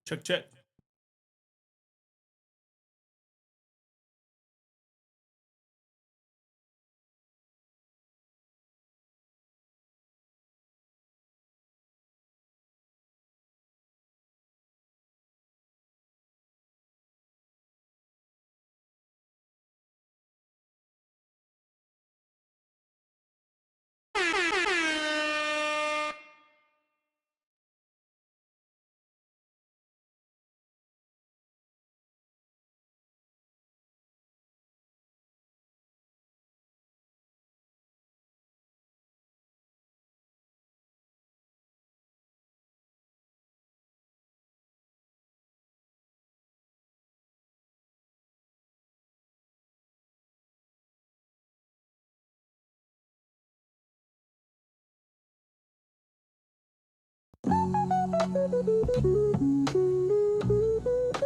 Check, check.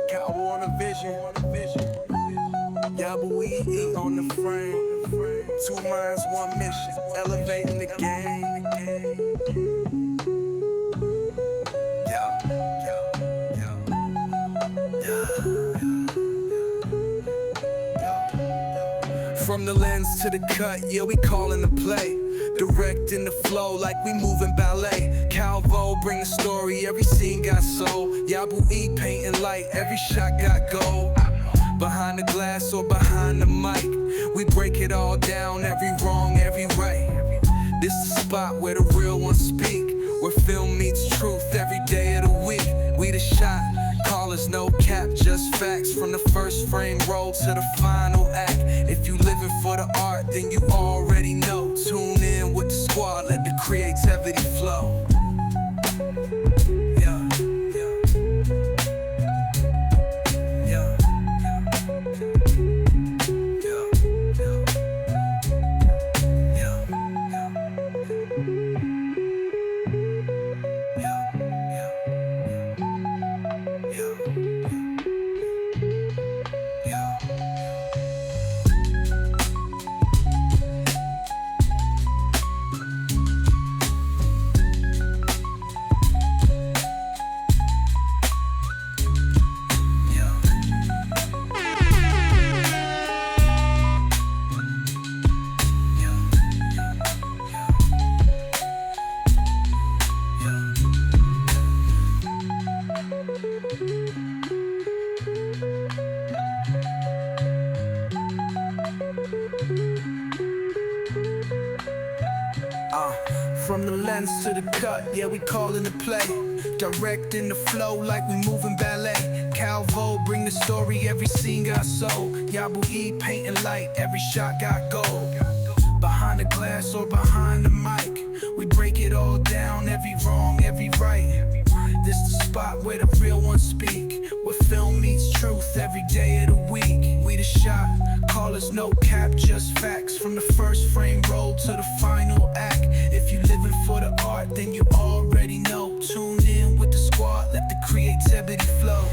Cowboy on a vision. Yabui on the frame. 2 minds, 1 mission. Elevating the game. From the lens to the cut, yeah, we callin' the play. Directing the flow like we moving ballet. Calvo bring the story, every scene got soul. Yabui painting light, every shot got gold. Behind the glass or behind the mic, we break it all down, every wrong, every right. This the spot where the real ones speak, where film meets truth every day of the week. We the shot, callers no cap, just facts. From the first frame roll to the final act. If you living for the art, then you already know. Tune in with the squad, let the creativity flow. From the lens to the cut, yeah, we callin' the play. Directing the flow like we moving ballet. Calvo bring the story, every scene got soul. Yabui painting light, every shot got gold. Behind the glass or behind the mic, we break it all down, every wrong, every right. This the spot where the real ones speak, where film meets truth every day of the week. We the shot, callers no cap, just facts. From the first frame roll to the final act. If you living for the art, then you already know. Tune in with the squad, let the creativity flow.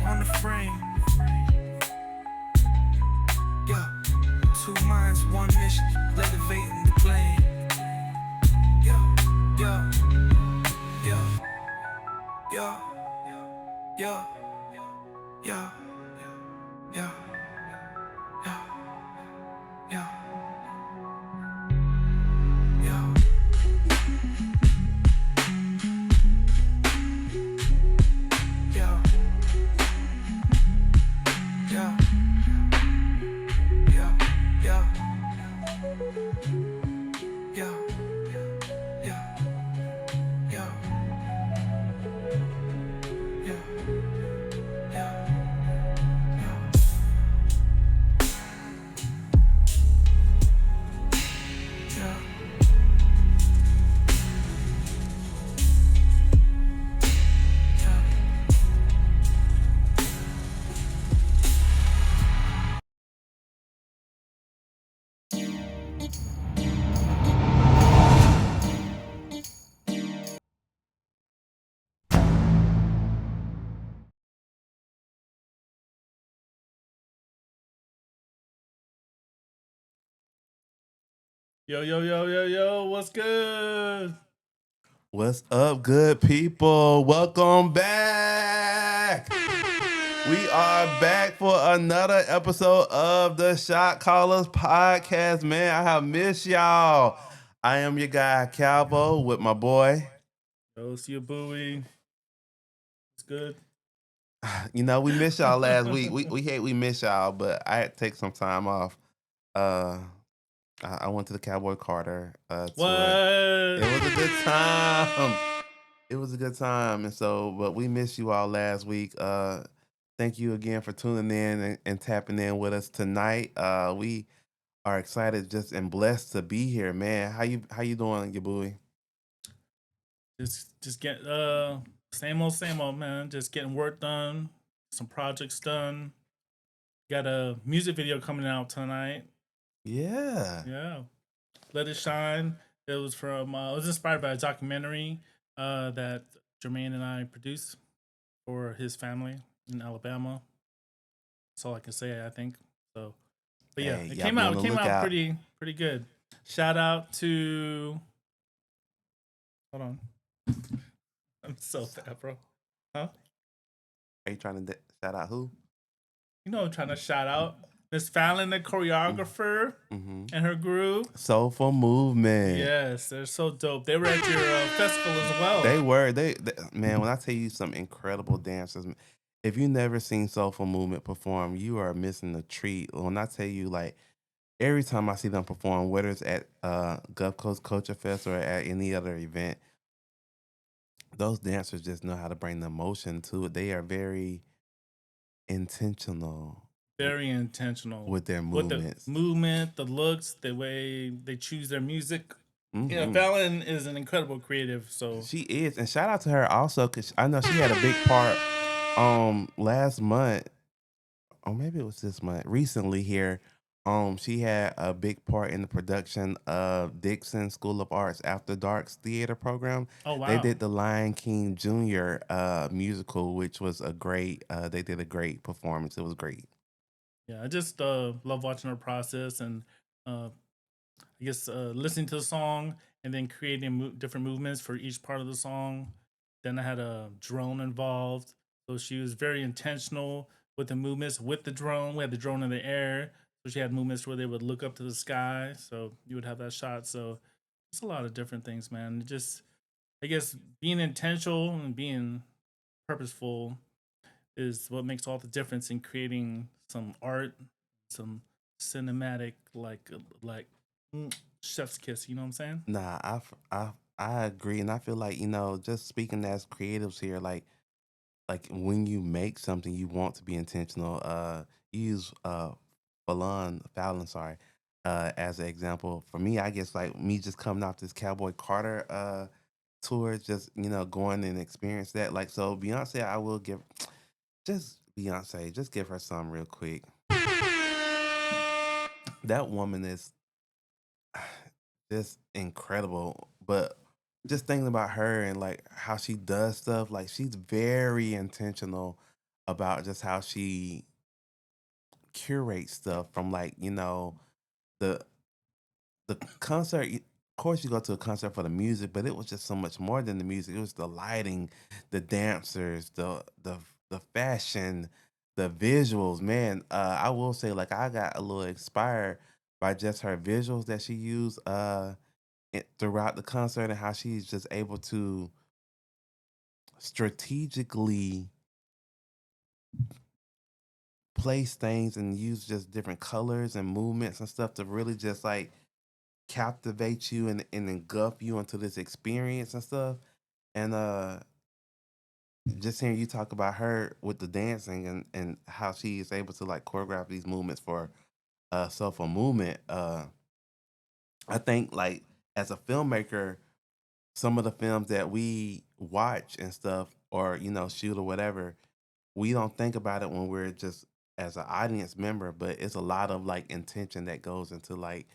On the frame. Yeah, 2 minds, 1 mission, elevating the plane. Yeah, yeah, yeah, yeah, yeah, yeah, yeah, yeah, yeah. Yo, yo, yo, yo, yo, what's good? What's up, good people? Welcome back. We are back for another episode of the Shot Callers podcast. Man, I have missed y'all. I am your guy, Calvo, with my boy. Yo, see you, Bowie. It's good. We missed y'all last week. We missed y'all, but I had to take some time off. Uh, I went to the Cowboy Carter tour. What? It was a good time. It was a good time, and but we missed you all last week. Thank you again for tuning in and tapping in with us tonight. We are excited, just and blessed to be here, man. How you doing, Yabui? Just get same old, man. Just getting work done, some projects done. Got a music video coming out tonight. Yeah. Yeah, Let It Shine. It was from. It was inspired by a documentary that Jermaine and I produced for his family in Alabama. That's all I can say. I think so. But yeah, Hey, it y'all came be out. on It the came out lookout. pretty good. Shout out to. Hold on, I'm so bad, bro. Huh? Are you trying to shout out who? You know, I'm trying to shout out Miss Fallon, the choreographer, Mm-hmm. and her group. Soulful Movement. Yes, they're so dope. They were at your festival as They well. were they man. When I tell you some incredible dancers, if you never seen Soulful Movement perform, you are missing a treat. When I tell you, like every time I see them perform, whether it's at Gulf Coast Culture Fest or at any other event, those dancers just know how to bring the emotion to it. They are very intentional Very intentional with their with the movements. movement, the looks, the way they choose their music. Yeah, Hmm. Fallon is an incredible creative. So She is, and shout out to her also because I know she had a big part last month, or maybe it was this month, recently here. She had a big part in the production of Dixon School of Arts After Darks theater program. oh They wow. did the Lion King Jr. Musical, which was a great. They did a great performance. It was great. Yeah, I just love watching her process and uh, I guess listening to the song and then creating different movements for each part of the song. Then I had a drone involved, so she was very intentional with the movements with the drone. We had the drone in the air, so she had movements where they would look up to the sky, so you would have that shot. So it's a lot of different things, man. Just I guess being intentional and being purposeful is what makes all the difference in creating some art, some cinematic chef's kiss. You know what I'm saying? Nah, I agree, and I feel like just speaking as creatives here, like when you make something, you want to be intentional. You use Fallon, sorry, as an example. For me, I guess like me just coming off this Cowboy Carter tour, just going and experience that. Like so, Beyonce, I will give just Beyonce, just give her some real quick. That woman is just incredible. But just thinking about her and like how she does stuff, like she's very intentional about just how she curates stuff from the the concert. Of course, you go to a concert for the music, but it was just so much more than the music. It was the lighting, the dancers, the fashion, the visuals. Man, I will say, like, I got a little inspired by just her visuals that she used throughout the concert and how she's just able to strategically place things and use just different colors and movements and stuff to really just like captivate you and engulf you into this experience and stuff. And just hearing you talk about her with the dancing and how she is able to like choreograph these movements for self movement. I think like as a filmmaker, some of the films that we watch and stuff or shoot or whatever, we don't think about it when we're just as an audience member, but it's a lot of like intention that goes into like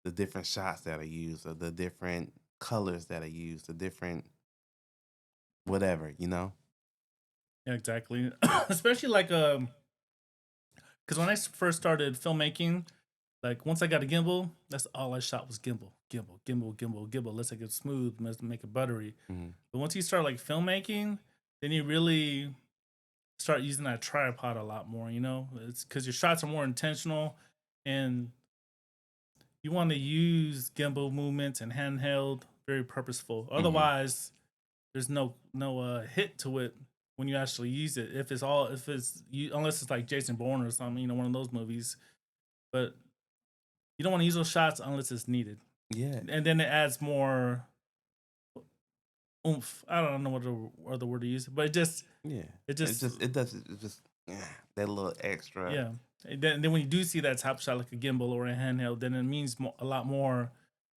the different shots that are used or the different colors that are used, the different whatever. Yeah, exactly. Especially like because when I first started filmmaking, Like once I got a gimbal, that's all I shot was gimbal, gimbal, gimbal, gimbal, gimbal. Let's make it smooth, let's make it buttery. Mhm. But once you start like filmmaking, then you really start using that tripod a lot more. You know, it's because your shots are more intentional, and you want to use gimbal movements and handheld very purposeful. Mhm. Otherwise, there's no hit to it when you actually use it. If it's you, unless it's like Jason Bourne or something, you know, one of those movies. But you don't want to use those shots unless it's needed, Yeah. and then it adds more oomph. I don't know what the other word to use, but Yeah. it It just just it does it just that little extra. yeah. And then when you do see that top shot like a gimbal or a handheld, then it means a lot more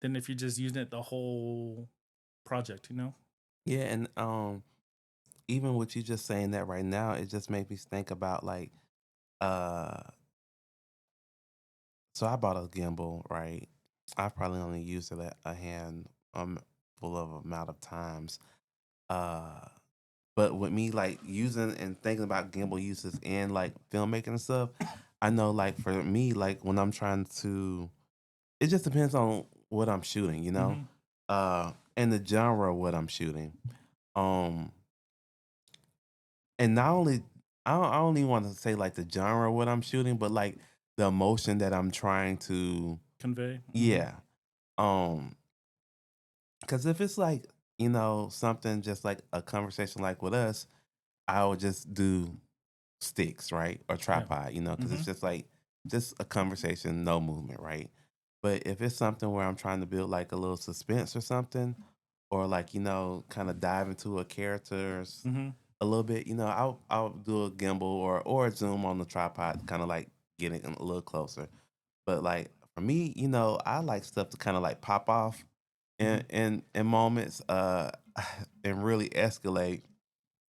than if you're just using it the whole project. You know? Yeah, and even with you just saying that right now, it just made me think about like uh so I bought a gimbal, right? I've probably only used it a hand full of amount of times. Uh but with me like using and thinking about gimbal uses in like filmmaking and stuff, I know like for me, like when I'm trying to it just depends on what I'm shooting, you know? Mm-hmm. And the genre of what I'm shooting. Um and not only I don't even want to say like the genre of what I'm shooting, but like the emotion that I'm trying to Convey. Mm-hmm. yeah. Um cuz if it's like, something just like a conversation like with us, I would just do sticks, right? Or Yeah. tripod, cuz Mm-hmm. it's just like just a conversation, no movement, right? But if it's something where I'm trying to build like a little suspense or something, or like, kind of dive into a character Mm-hmm. a little bit, I'll do a gimbal or a zoom on the tripod, kind of like getting a little closer. But like for me, I like stuff to kind of like pop off Mm-hmm. in moments, and really escalate.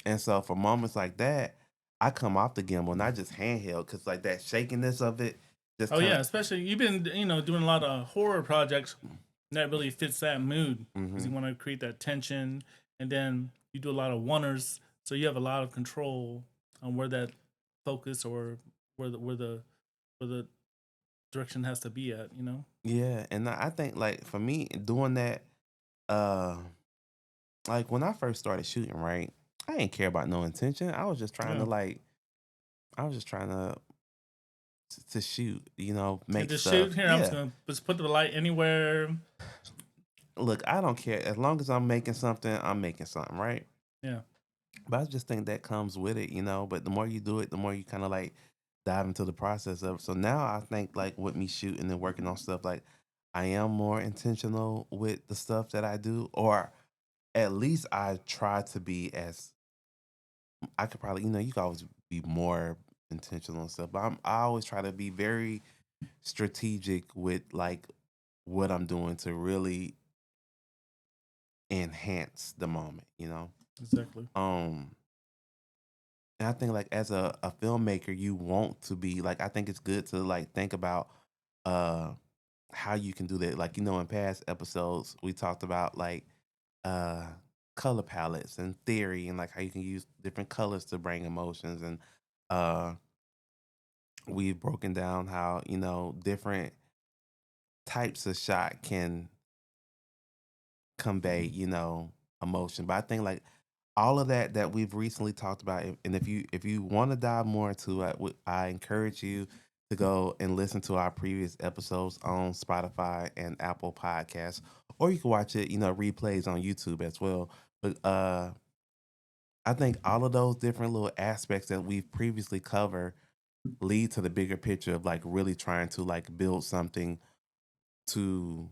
And so for moments like that, I come off the gimbal, not just handheld, because like that shakiness of it just Oh kind yeah, of. especially you've been doing a lot of horror projects that really fits that mood because Hmm. you want to create that tension, and then you do a lot of oneers, so you have a lot of control on where that focus or where the direction has to be at. You know? Yeah, and I think like for me doing that, uh, like when I first started shooting, right, I didn't care about no intention. Yeah, I was just trying to shoot, and make just stuff. shoot here. I'm just Yeah. gonna just put the light anywhere. Look, I don't care as long as I'm making something. I'm making something, right? Yeah, But I just think that comes with it, But the more you do it, the more you kind of like dive into the process of it. So now I think like with me shooting and working on stuff, like I am more intentional with the stuff that I do, or at least I try to be as I could probably, you can always be more intentional and stuff. But I always try to be very strategic with like what I'm doing to really enhance the moment. exactly. Um And I think like as a filmmaker, you want to be like I think it's good to like think about uh how you can do that. Like, in past episodes we talked about like uh color palettes and theory and like how you can use different colors to bring emotions and uh we've broken down how, different types of shot can convey, emotion. But I think like all of that we've recently talked about, and if you want to dive more into it, I encourage you to go and listen to our previous episodes on Spotify and Apple Podcasts, or you can watch it, replays on YouTube as well. But I think all of those different little aspects that we've previously covered lead to the bigger picture of like really trying to like build something to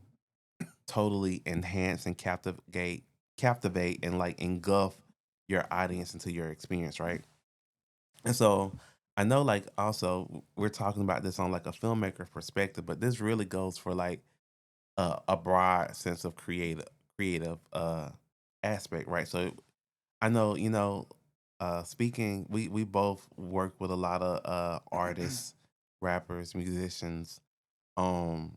totally enhance and captivate and like engulf your audience into your experience, right? And so I know like also we're talking about this on like a filmmaker perspective, but this really goes for like a broad sense of creative aspect, right? So I know, speaking, we both work with a lot of artists, rappers, musicians. Um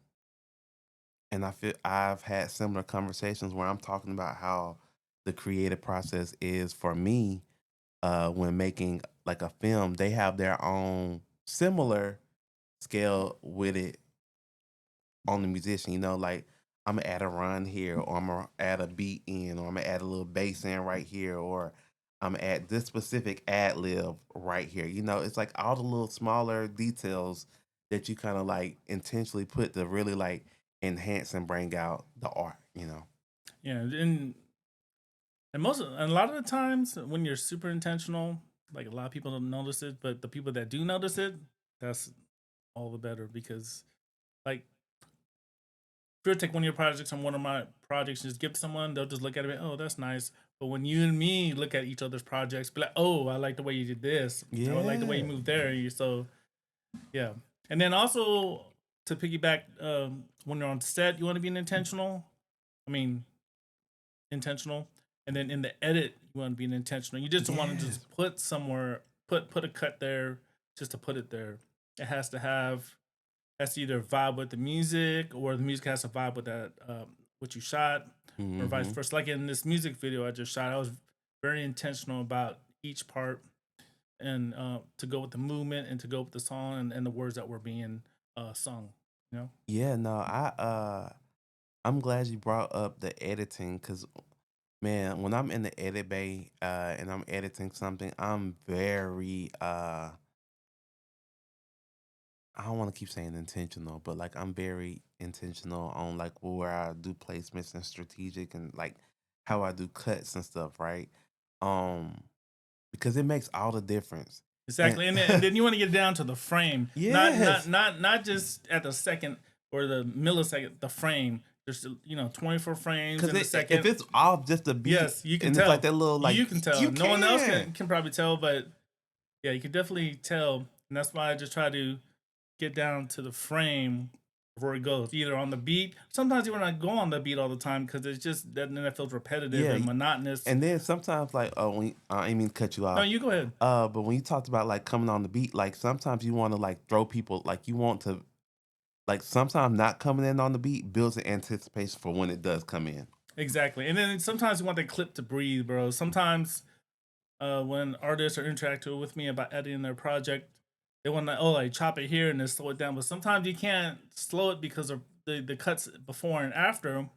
and I feel I've had similar conversations where I'm talking about how the creative process is for me when making like a film. They have their own similar scale with it, on the musician. You know, like I'm gonna add a run here, or I'm gonna add a beat in, or I'm gonna add a little bass in right here, or I'm gonna add this specific ad lib right here. You know, it's like all the little smaller details that you kind of like intentionally put to really like enhance and bring out the art. You know. Yeah, and a lot of the times when you're super intentional, like a lot of people don't notice it, but the people that do notice it, that's all the better because like if you take one of your projects and one of my projects, just give to someone, they'll just look at it, oh, that's nice. But when you and me look at each other's projects, be like, oh, I like the way you did this. I like the way you Yeah. moved there. So yeah, and then also to piggyback, when you're on set, you want to be intentional. I mean, intentional, and then in the edit, you want to be intentional. You just don't want to just Yes. put somewhere, put a cut there just to put it there. It has to either vibe with the music or the music has to vibe with that what you shot, or vice Mm-hmm. versa. Like in this music video I just shot, I was very intentional about each part and to go with the movement and to go with the song and the words that were being sung. You know. Yeah. No, I'm glad you brought up the editing because man, when I'm in the edit bay and I'm editing something, I'm very I don't want to keep saying intentional, but like I'm very intentional on like where I do placements and strategic and like how I do cuts and stuff, right? Um, because it makes all the difference. And Exactly, and then you want to get down to the frame, yes, not just at the second or the millisecond, the frame. There's 24 frames because in a if second. it's off just a beat Yes, you can and it's like tell. that little like You can tell. you No one else can. can probably tell, but yeah, you can definitely tell, and that's why I just try to get down to the frame before it goes, either on the beat. Sometimes you want to go on the beat all the time because it's just then it feels repetitive Yeah, and monotonous. and then sometimes like when I didn't mean to cut you No, off. you go ahead. But when you talked about like coming on the beat, like sometimes you want to like throw people like you want to like sometimes not coming in on the beat builds an anticipation for when it does come in. Exactly, and then sometimes you want that clip to breathe, bro. Sometimes when artists are interacting with me about editing their project, they want to like chop it here and then slow it down. But sometimes you can't slow it because of the cuts before and after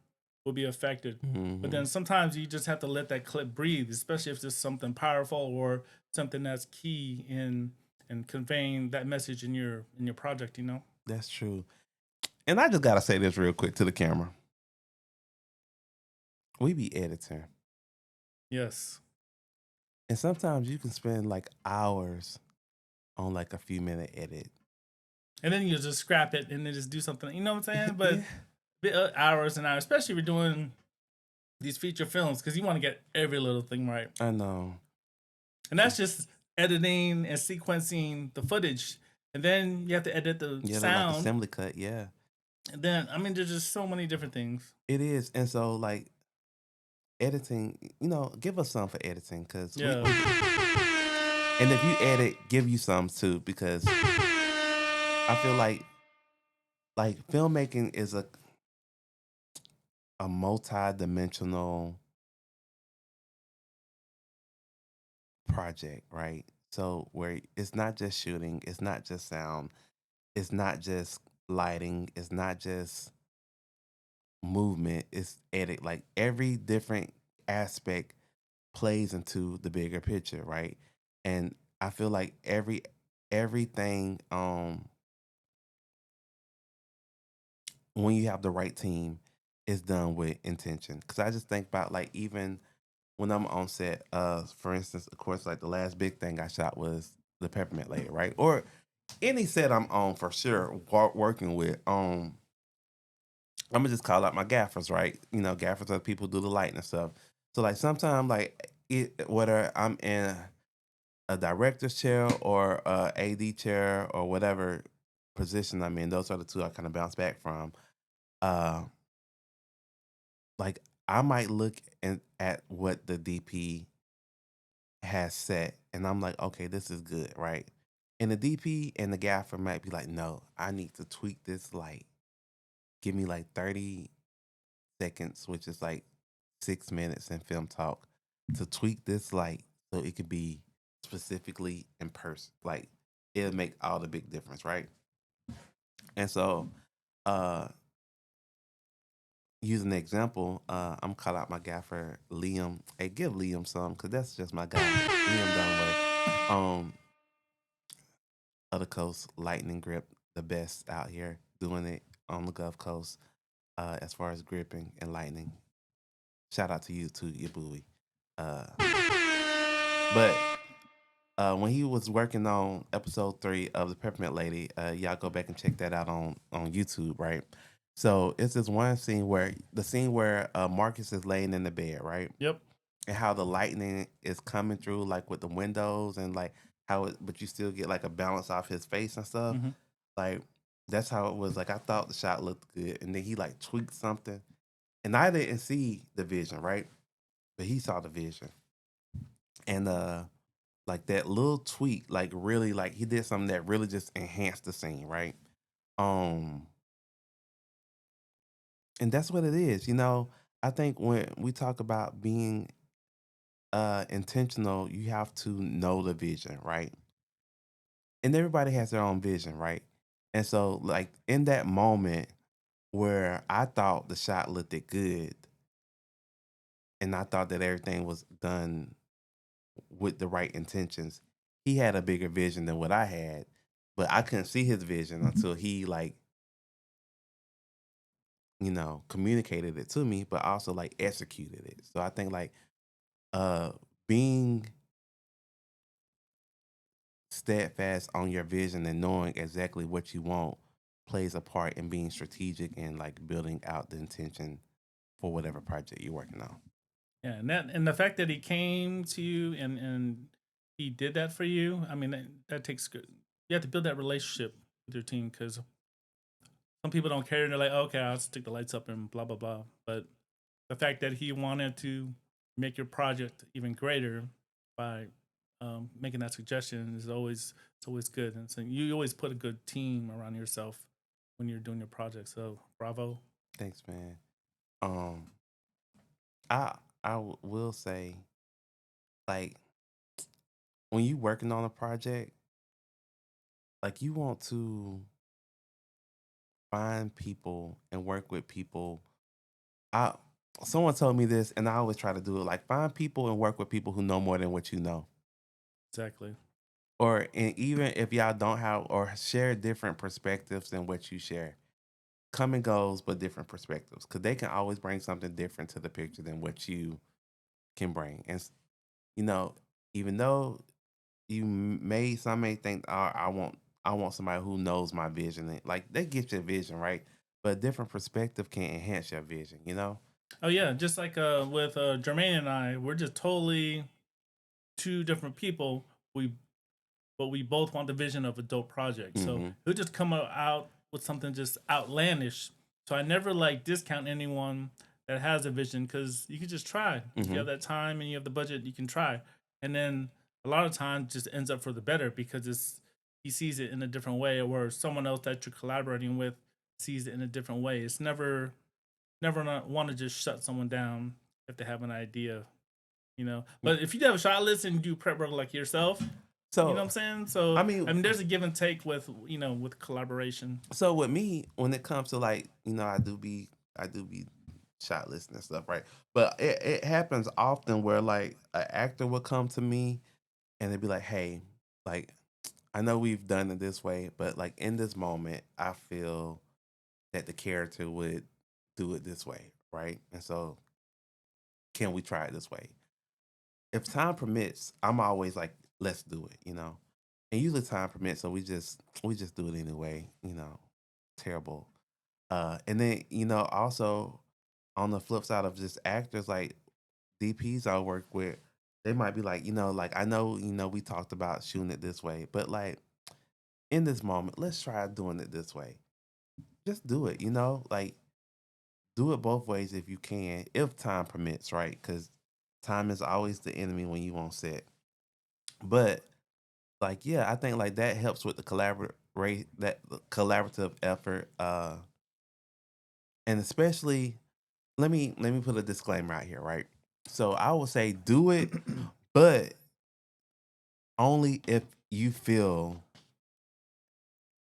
will be affected. But Hmm. then sometimes you just have to let that clip breathe, especially if it's something powerful or something that's key in conveying that message in your project. You know. That's true. And I just gotta say this real quick to the camera. We be editing, Yes. and sometimes you can spend like hours on like a few minute edit. And then you just scrap it and then just do something. You know what I'm saying? But Yeah, hours and hours, especially if you're doing these feature films, because you want to get every little thing right. I know. And that's just editing and sequencing the footage. And then you have to edit the Yeah, the like sound. assembly cut. Yeah, And then, I mean, there's just so many different things. it is. And so like editing, give us some for editing because we, Yeah. we and if you edit, give you some too because I feel like filmmaking is a multi-dimensional project, right? So where it's not just shooting, it's not just sound, it's not just lighting, it's not just movement, it's edit. Like every different aspect plays into the bigger picture, right? And I feel like everything when you have the right team is done with intention. Cause I just think about like even when I'm on set, for instance, of course, like the last big thing I shot was the peppermint lady, right? Or any set I'm on for sure, working with. I'm gonna just call out my gaffers, right? Gaffers are people who do the lighting and stuff. So like sometimes like whether I'm in a director's chair or a AD chair or whatever position I'm in, those are the two I kind of bounce back from. Uh, like I might look at what the DP has set, and I'm like, okay, this is good, right? And the DP and the gaffer might be like, no, I need to tweak this light. Give me like 30 seconds, which is like 6 minutes in film talk, to tweak this light so it could be specifically in person. Like it'll make all the big difference, right? And so, uh, using the example, I'm call out my gaffer Liam. Hey, give Liam some because that's just my guy. Liam Dunway. Other coast lightning grip, the best out here doing it on the Gulf Coast. As far as gripping and lightning, shout out to you too, Yabui. Uh, but when he was working on episode 3 of the Peppermint Lady, y'all go back and check that out on YouTube, right? So it's this one scene where Marcus is laying in the bed, right? Yep. And how the lightning is coming through, like with the windows, and like how it, but you still get like a balance off his face and stuff. Hmm. Like that's how it was. Like I thought the shot looked good, and then he like tweaked something, and I didn't see the vision, right? But he saw the vision, and like that little tweak, like really, like he did something that really just enhanced the scene, right? Um, and that's what it is, you know. I think when we talk about being intentional, you have to know the vision, right? And everybody has their own vision, right? And so, like in that moment where I thought the shot looked it good, and I thought that everything was done with the right intentions, he had a bigger vision than what I had, but I couldn't see his vision until he like communicated it to me, but also like executed it. So I think like uh being steadfast on your vision and knowing exactly what you want plays a part in being strategic and like building out the intention for whatever project you're working on. Yeah, and the fact that he came to you and he did that for you, I mean that takes good. You have to build that relationship with your team because some people don't care and they're like, oh, okay, I'll stick the lights up and blah blah blah. But the fact that he wanted to make your project even greater by making that suggestion is always it's always good. And so you always put a good team around yourself when you're doing your project. So bravo. Thanks, man. Um, I will say like when you working on a project, like you want to find people and work with people. I Someone told me this, and I always try to do it. Like find people and work with people who know more than what you know, Exactly. or and even if y'all don't have or share different perspectives than what you share, come and goes, but different perspectives, because they can always bring something different to the picture than what you can bring. And you know, even though some may think, oh, I want somebody who knows my vision. And, like they get your vision right, but a different perspective can enhance your vision. You know. Oh yeah, just like with Jermaine and I, we're just totally two different people. We but we both want the vision of a dope project. So Mm-hmm. he'll just come out with something just outlandish. So I never like discount anyone that has a vision because you can just try. If you Mm-hmm. have that time and you have the budget, you can try. And then a lot of times just ends up for the better because it's he sees it in a different way, or someone else that you're collaborating with sees it in a different way. It's never not want to just shut someone down if they have an idea, you know. But if you have a shot list and you do prep work like yourself, you know what So I'm saying? So I mean, I mean, there's a give and take with with collaboration. so with me, when it comes to like, I do be shot listing and stuff, right? But it happens often where like an actor will come to me and they'd be like, hey, like I know we've done it this way, but like in this moment, I feel that the character would do it this way, right? And so can we try it this way? If time permits, I'm always like, let's do it, you know. And usually time permits, so we just do it anyway, you know. Terrible. And then also on the flip side of just actors, like DPs I work with, they might be like, like I know, we talked about shooting it this way, but like in this moment, let's try doing it this way. Just do it, like do it both ways if you can, if time permits, right? Because time is always the enemy when you won't set. But like, yeah, I think like that helps with the collaborative effort. And especially let me put a disclaimer out here, right? So I would say do it, but only if you feel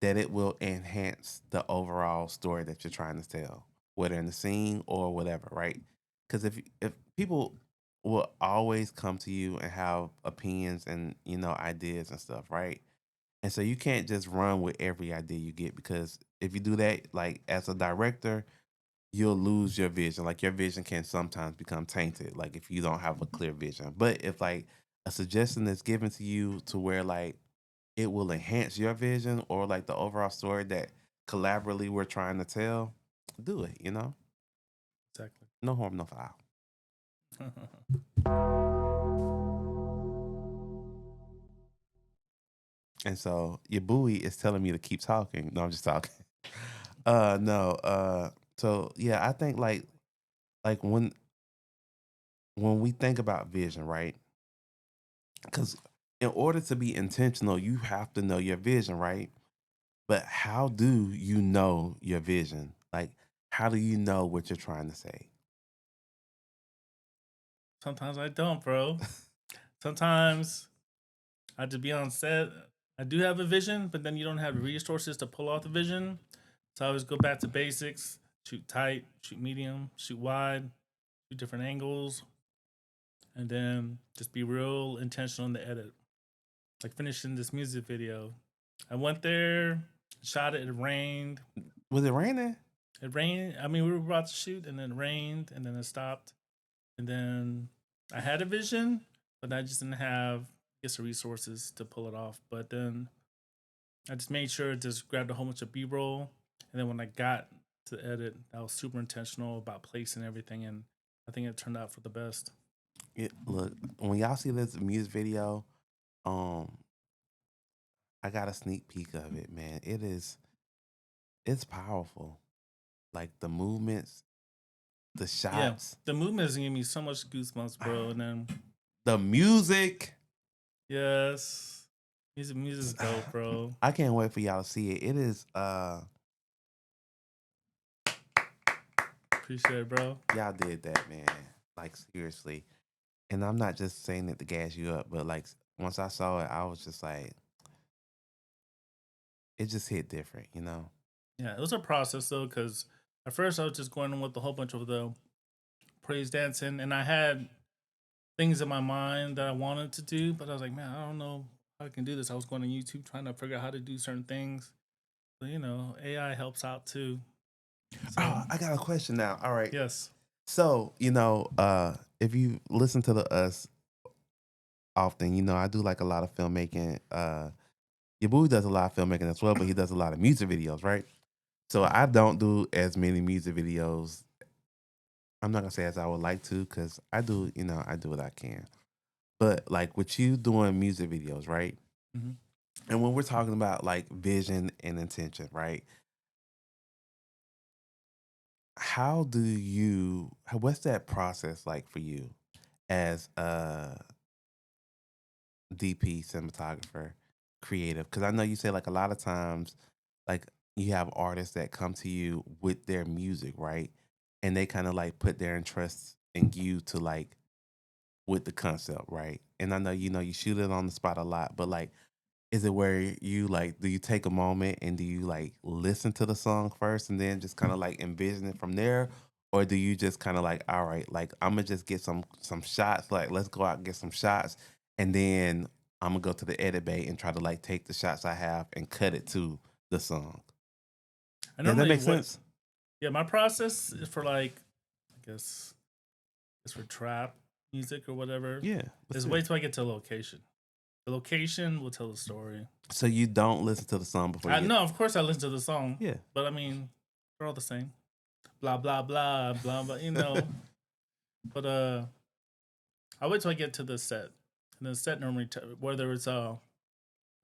that it will enhance the overall story that you're trying to tell. whether in the scene or whatever, right? Because if people will always come to you and have opinions and ideas and stuff, right? And so you can't just run with every idea you get, because if you do that, like as a director, you'll lose your vision. Like your vision can sometimes become tainted, like if you don't have a clear vision. But if like a suggestion is given to you to where like it will enhance your vision or like the overall story that collaboratively we're trying to tell, do it. Exactly. No harm, no foul. And so Yabui is telling me to keep talking. No, I'm just talking. No. So yeah, I think like when we think about vision, right? Because in order to be intentional, you have to know your vision, right? But how do you know your vision? Like, how do you know what you're trying to say? Sometimes I don't, bro. Sometimes I just be on set. I do have a vision, but then you don't have the resources to pull off the vision. So I always go back to basics: shoot tight, shoot medium, shoot wide, shoot different angles, and then just be real intentional in the edit. Like finishing this music video, I went there, shot it. It rained. Was it raining? It rained. I mean, we were about to shoot, and then it rained, and then it stopped. And then I had a vision, but I just didn't have, I guess, the resources to pull it off. But then I just made sure to just grabbed a whole bunch of B-roll, and then when I got to edit, I was super intentional about placing everything, and I think it turned out for the best. Look, when y'all see this music video, um, I got a sneak peek of it, man. It's powerful. Like the movements, the Yeah, shots, the movement is giving me so much goosebumps, bro. And then the music. yes, music's dope, bro. I can't wait for y'all to see it. It is Appreciate it, bro. y'all did that, man. Like seriously. And I'm not just saying it to gas you up, but like once I saw it, I was just like, it just hit different. Yeah, it was a process though, because at first I was just going in with a whole bunch of the praise dancing, and I had things in my mind that I wanted to do, but I was like, man, I don't know how I can do this. I was going on YouTube trying to figure out how to do certain things. But AI helps out too. So Oh, I got a question now. All right. yes. So, if you listen to us often, I do like a lot of filmmaking. Yabui does a lot of filmmaking as well, but he does a lot of music videos, right? So I don't do as many music videos. I'm not gonna say as I would like to, because I do what I can. But like with you doing music videos, right? Hmm. And when we're talking about like vision and intention, right? What's that process like for you as a DP, cinematographer, creative? Because I know you say like a lot of times, like you have artists that come to you with their music, right? And they kind of like put their interests in you to like with the concept, right? And I know you shoot it on the spot a lot, but like, is it where you like, do you take a moment and do you like listen to the song first and then just kind of like envision it from there? Or do you just kind of like, all right, like I'm gonna just get some shots, like let's go out and get some shots, and then I'm gonna go to the edit bay and try to like take the shots I have and cut it to the song. I Does that normally make what sense? yeah, my process is for like, I guess it's for trap music or whatever. Yeah, let's Is do wait it. till I get to the location. The location will tell the story. So you don't listen to the song before you get. No, of course I listen to the song, Yeah. but I mean they're all the same. Blah blah blah blah blah. But I wait till I get to the set. And the set normally, whether it's a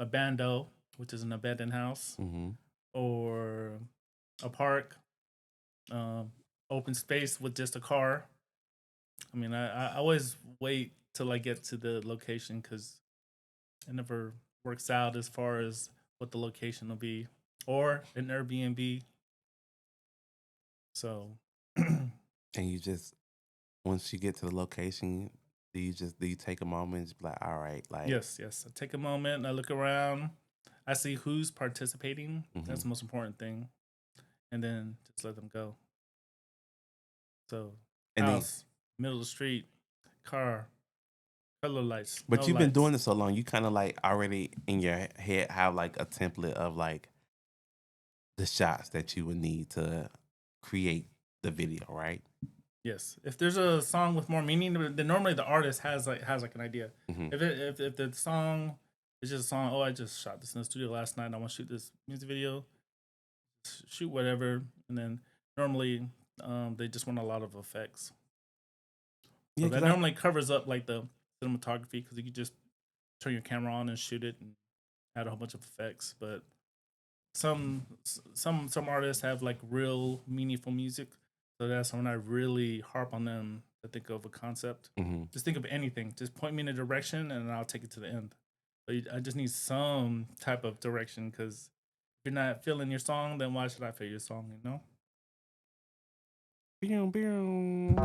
bando, which is an abandoned house, Mm-hmm. or a park, um, open space with just a car. I mean, I always wait till I get to the location because it never works out as far as what the location will be, or an Airbnb. So, And you just once you get to the location, do you take a moment and just be like, all right, like, yes, yes. I take a moment, I look around, I see who's participating. hmm That's the most important thing, and then just let them go. So And then, house, middle of the street, car, color lights, but no you've been doing lights. it so long, you kind of like already in your head have like a template of like the shots that you would need to create the video, right? Yes. If there's a song with more meaning, then normally the artist has like an idea. Hmm. If the song is just a song, oh, I just shot this in the studio last night. I want to shoot this music video. Shoot whatever, and then normally they just want a lot of effects. Yeah, So because that I normally covers up like the cinematography because you can just turn your camera on and shoot it and add a whole bunch of effects. But some artists have like real meaningful music, so that's when I really harp on them to think of a concept. mhm. Just think of anything. Just point me in a direction, and I'll take it to the end. But I just need some type of direction because if you're not feeling your song, then why should I feel your song? You know? Boom, No, boom.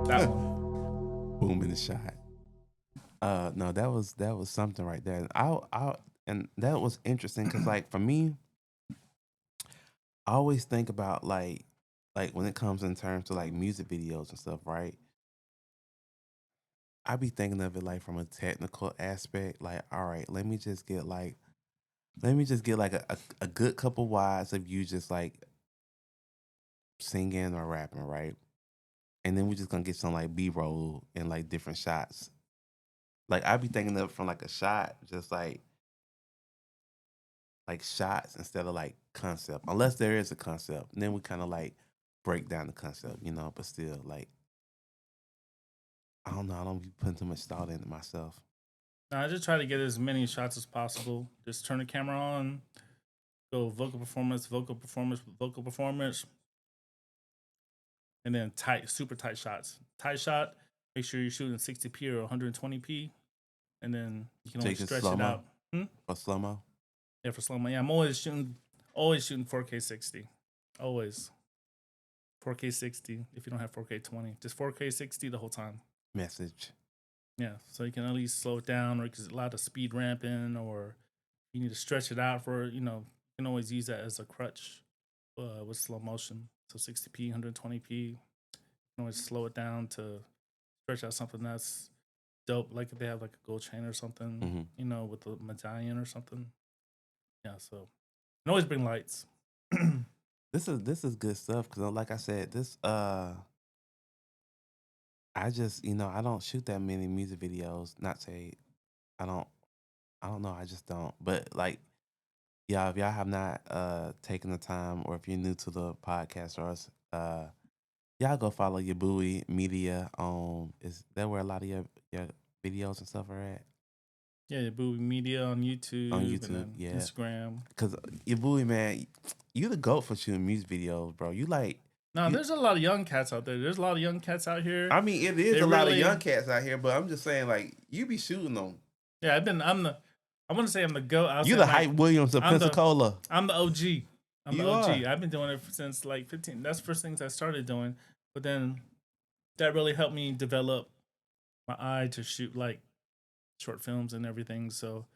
that one. Boom in the shot. No, that was something right there. And and that was interesting because like for me, I always think about like when it comes in terms of like music videos and stuff, right? I be thinking of it like from a technical aspect. Like, all right, let me just get like a good couple wides of you just like singing or rapping, right? And then we're just gonna get some like B roll and like different shots. Like I be thinking of it from like a shot, just like shots instead of like concept. Unless there is a concept. And then we kind of like break down the concept, you know, but still like I don't know, I don't be putting too much thought into myself. Now, I just try to get as many shots as possible. Just turn the camera on, go vocal performance, vocal performance, and then tight, super tight shots. Tight shot, make sure you're shooting 60p or 120p, and then you can always Take it stretch slow it mo out. Hmm? or slow mo. Yeah, for slow mo. Yeah, I'm always shooting 4K 60. Always 4K 60. If you don't have 4K 20, just 4K 60 the whole time. Message. Yeah, so you can at least slow it down, or because a lot of speed ramping, or you need to stretch it out for you can always use that as a crutch with slow motion. So 60p, 120p, you can always slow it down to stretch out something that's dope, like if they have like a gold chain or something, Hmm. with a medallion or something. Yeah, so and always bring lights. This is good stuff because like I said, this I just I don't shoot that many music videos. Not say I don't I don't know, I just don't. But like yeah, if y'all have not taken the time or if you're new to the podcast or us, y'all go follow Yabui Media on is that where a lot of your videos and stuff are at? Yeah, Booby Media on On YouTube and YouTube, then yeah. Instagram. Cause Yabui man, you the goat for shooting music videos, bro. You like No, you there's a lot of young cats out there. There's a lot of young cats out here. I mean it is They a lot of young really, cats out here, but I'm just saying like you be shooting them. yeah. I want to say I'm the goat. I'll You say the Hype Williams of I'm the, Pensacola. I'm the OG. I'm the You are. OG. I've been doing it since like 15. That's the first things I started doing. But then that really helped me develop my eye to shoot like short films and everything. So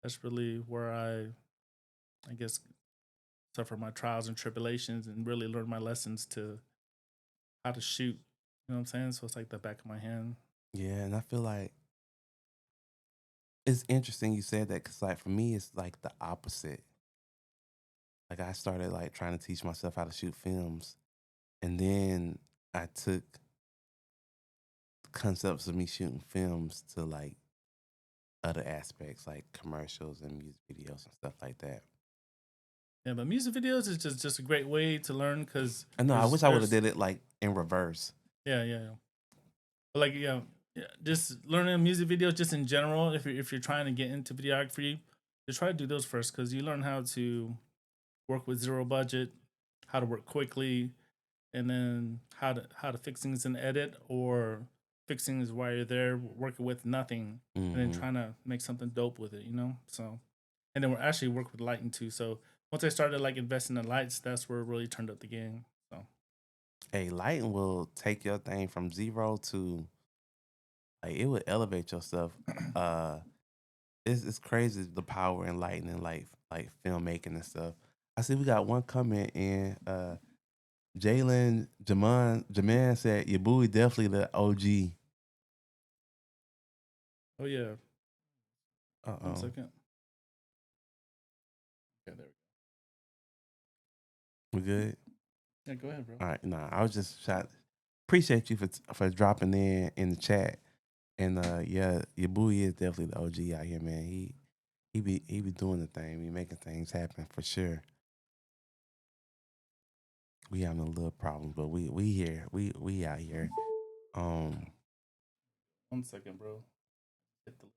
that's really where I guess, suffer my trials and tribulations and really learn my lessons to how to shoot. You know what I'm saying? So it's like the back of my hand. Yeah, and I feel like it's interesting you said that because like for me it's like the opposite. Like I started like trying to teach myself how to shoot films, and then I took concepts of me shooting films to like other aspects like commercials and music videos and stuff like that. Yeah, but music videos is just a great way to learn because I know I wish I would have there's did it like in reverse. yeah. But like yeah, just learning music videos just in general. If you're trying to get into videography, just try to do those first because you learn how to work with zero budget, how to work quickly, and then how to fix things in edit or fix things while you're there working with nothing and then Hmm. trying to make something dope with it. So and then we're actually work with lighting too. So once I started like investing in lights, that's where it really turned up the game. So Hey, lighting will take your thing from zero to like it would elevate your stuff. Uh, it's crazy the power in lighting and like filmmaking and stuff. I see we got one comment in. Jalen Jaman said Yabui definitely the OG. Oh yeah. Uh One oh. second. Yeah, there We good? we go. Yeah, go ahead, bro. All right, nah. I was just shot. Appreciate you for dropping in the chat. And yeah, Yabui is definitely the OG out here, man. He be doing the thing, he making things happen for sure. We having a little problems, but we here. We out here. Um, 1 second, bro. Hit the. I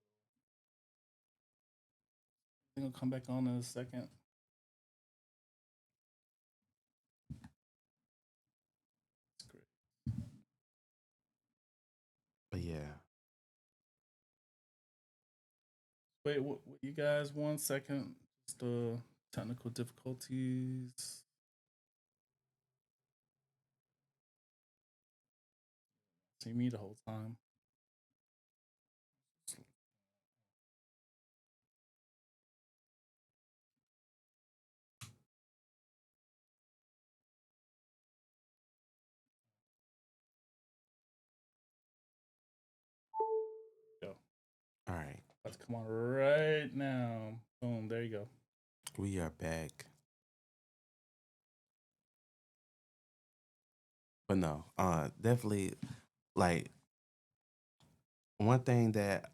think I'll come back on in a second. That's great. but yeah. Wait, you guys? 1 second. Just technical difficulties. See me the whole time. Go. All right, Let's come on right now. Boom. There you go. we are back. But no, definitely like one thing that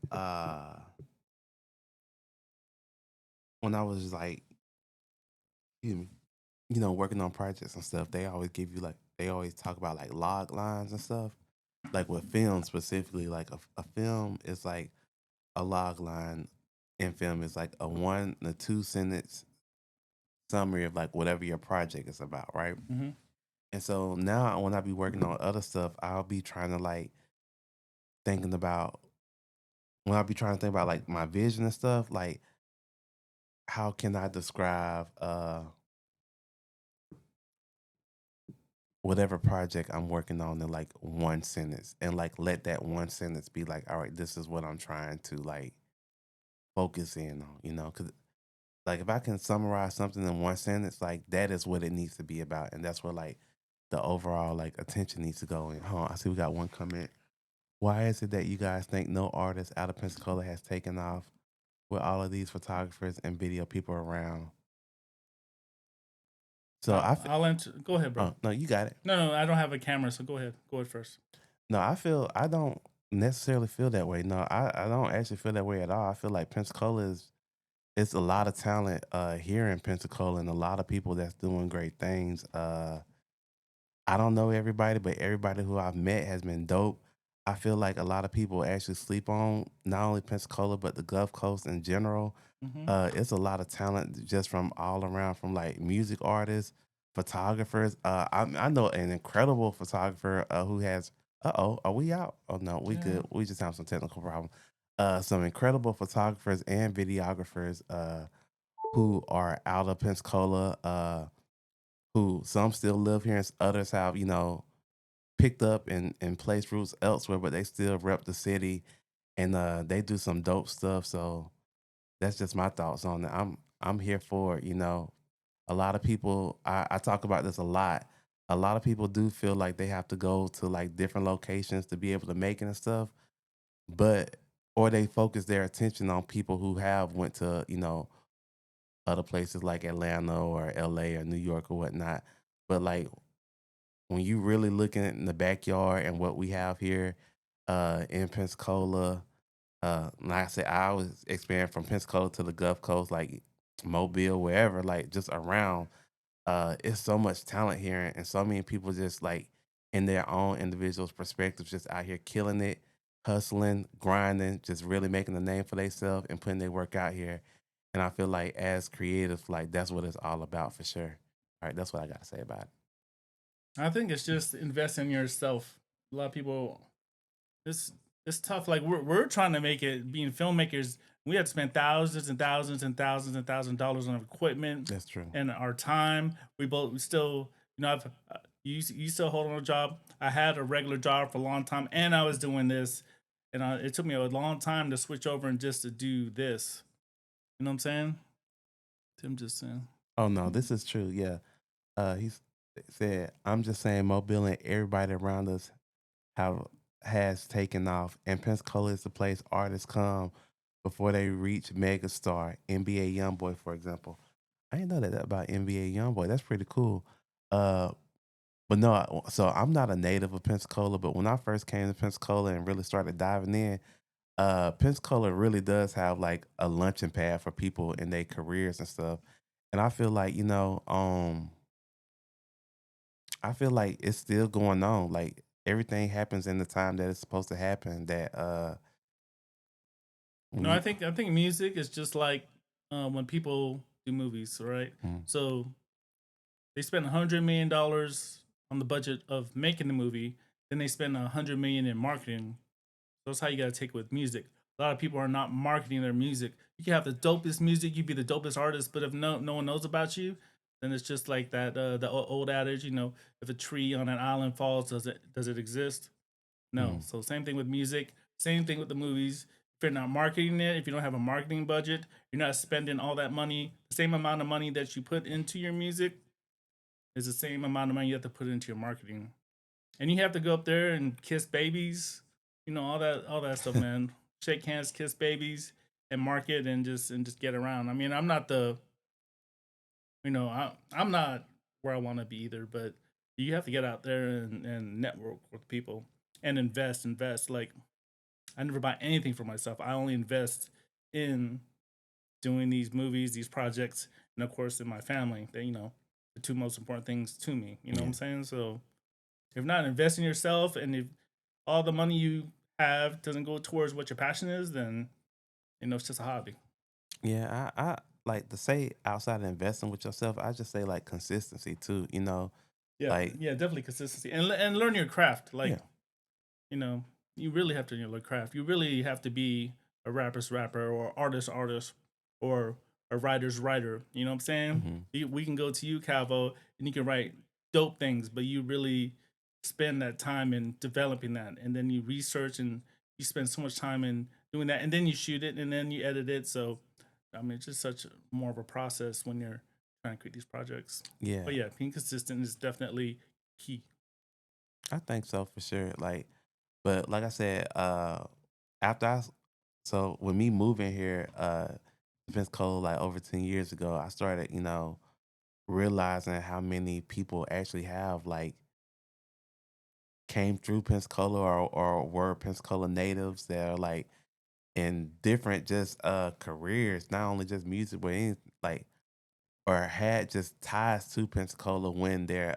when I was like, excuse me, working on projects and stuff, they always give you like they always talk about like log lines and stuff. Like with film specifically, like a film is like a log line in film is like a 1 to 2 sentence summary of like whatever your project is about, right? Mm-hmm. And so now when I be working on other stuff, I'll be trying to like thinking about when I be trying to think about like my vision and stuff, like how can I describe whatever project I'm working on in like 1 sentence and like let that 1 sentence be like, all right, this is what I'm trying to like focus in on, because like if I can summarize something in 1 sentence, like that is what it needs to be about, and that's where like the overall like attention needs to go in. Hold on, I see we got one comment. Why is it that you guys think no artist out of Pensacola has taken off with all of these photographers and video people around? So I'll enter. Go ahead, bro. oh no, you got it. No, I don't have a camera, so go ahead. Go ahead first. No, I don't necessarily feel that way. No, I don't actually feel that way at all. I feel like Pensacola is it's a lot of talent here in Pensacola and a lot of people that's doing great things. I don't know everybody, but everybody who I've met has been dope. I feel like a lot of people actually sleep on not only Pensacola but the Gulf Coast in general. Mm-hmm. It's a lot of talent just from all around, from like music artists, photographers. I know an incredible photographer who has. Are we out? Oh no, we Yeah. good. We just have some technical problem. Some incredible photographers and videographers who are out of Pensacola. Who some still live here and others have picked up and placed roots elsewhere, but they still rep the city and they do some dope stuff. So that's just my thoughts on it. I'm here for it. A lot of people I talk about this a lot. A lot of people do feel like they have to go to like different locations to be able to make it and stuff, but or they focus their attention on people who have went to other places like Atlanta or LA or New York or whatnot. But like when you really looking in the backyard and what we have here in Pensacola, like I said, I always expand from Pensacola to the Gulf Coast, like Mobile, wherever, like just around. It's so much talent here, and so many people just like in their own individuals' perspectives, just out here killing it, hustling, grinding, just really making a name for themselves and putting their work out here. And I feel like as creatives, like that's what it's all about for sure. All right, that's what I got to say about it. I think it's just invest in yourself. A lot of people, it's it's tough. Like we're trying to make it. Being filmmakers, we have to spend thousands and thousands and thousands and thousands of dollars on equipment That's true. and our time. We still, I've you still hold on a job. I had a regular job for a long time, and I was doing this, and it took me a long time to switch over and just to do this. You know what I'm saying? Tim just saying. Oh no, this is true. Yeah. He's said, "I'm just saying, Mobile and everybody around us have has taken off, and Pensacola is the place artists come before they reach megastar. NBA YoungBoy, for example. I didn't know that about NBA YoungBoy. That's pretty cool. Uh, but no, so I'm not a native of Pensacola, but when I first came to Pensacola and really started diving in, Pensacola really does have like a luncheon pad for people in their careers and stuff. And I feel like, I feel like it's still going on. Like everything happens in the time that it's supposed to happen. That when No, you I think music is just like when people do movies, right? mm, So they spend $100 million on the budget of making the movie, then they spend 100 million in marketing. So that's how you gotta take it with music. A lot of people are not marketing their music. You can have the dopest music, you be the dopest artist, but if no one knows about you, then it's just like that the old adage, if a tree on an island falls, does it exist? No. mm, So same thing with music, same thing with the movies. If you're not marketing it, if you don't have a marketing budget, you're not spending all that money, the same amount of money that you put into your music is the same amount of money you have to put into your marketing. And you have to go up there and kiss babies, all that stuff, man. Shake hands, kiss babies, and market and just get around. I mean, I'm not I'm not where I want to be either, but you have to get out there and network with people and invest. Like I never buy anything for myself. I only invest in doing these movies, these projects, and of course in my family. They, the two most important things to me. You know what yeah, I'm saying? So if not invest in yourself, and if all the money you have doesn't go towards what your passion is, then it's just a hobby. yeah, I like to say outside of investing with yourself. I just say like consistency too. Yeah, Like yeah, definitely consistency and learn your craft. yeah, Like you know, you really have to know your craft. You really have to be a rapper's rapper or artist or a writer's writer. You know what I'm saying? hmm We can go to you, Calvo, and you can write dope things, but you really spend that time in developing that, and then you research and you spend so much time in doing that, and then you shoot it, and then you edit it. So, I mean, it's just such more of a process when you're trying to create these projects. yeah. But yeah, being consistent is definitely key. I think so for sure. But like I said, after so with me moving here, to Pensacola like over 10 years ago, I started, realizing how many people actually have like came through Pensacola or were Pensacola natives that are like in different just careers, not only just music, but like or had just ties to Pensacola when they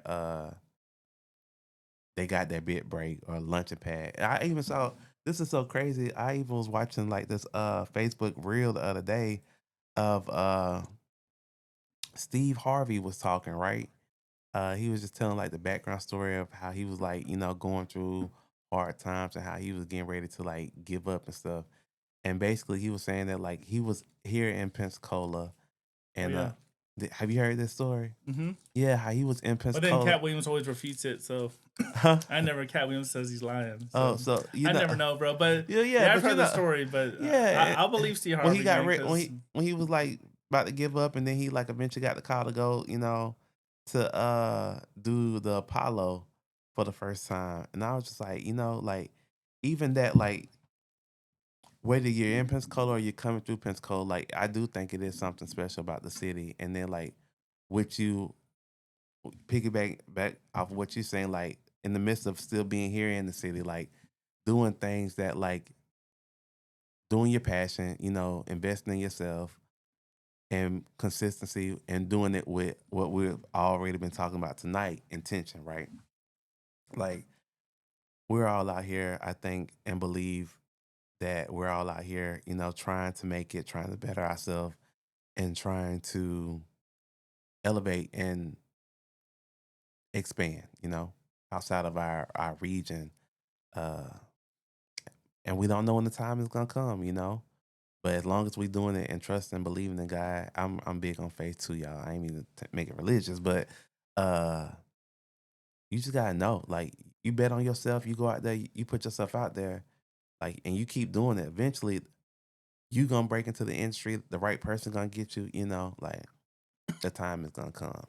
got their bit break or luncheon pad. And I even saw this is so crazy. I even was watching like this Facebook reel the other day of Steve Harvey was talking, right? He was just telling like the background story of how he was like, going through hard times and how he was getting ready to like give up and stuff. And basically he was saying that like he was here in Pensacola Oh and yeah. have you heard this story? Mm-hmm. Yeah, how he was in But then Pensacola. Cat Williams always refutes it, so Huh? I never. Cat Williams says he's lying, Oh, so so I never know, bro. But yeah, yeah, I've but heard the story, but yeah, I'll believe Steve when he Harvey, got man, because when he was like about to give up, and then he like eventually got the call to go, to do the Apollo for the first time, and I was just like, like even that, like whether you're in Pensacola or you're coming through Pensacola, like I do think it is something special about the city, and then like with you piggyback back off what you're saying, like in the midst of still being here in the city, like doing things that like doing your passion, investing in yourself and consistency and doing it with what we've already been talking about tonight, intention, right? Like we're all out here, I think, and believe that we're all out here, trying to make it, trying to better ourselves and trying to elevate and expand, outside of our region. Uh and we don't know when the time is gonna come, But as long as we doing it and trusting and believing in God, I'm big on faith too, y'all. I ain't mean to make it religious, but uh, you just gotta know, like you bet on yourself. You go out there, you put yourself out there, like, and you keep doing it. Eventually, you gonna break into the industry. The right person gonna get you. Like the time is gonna come.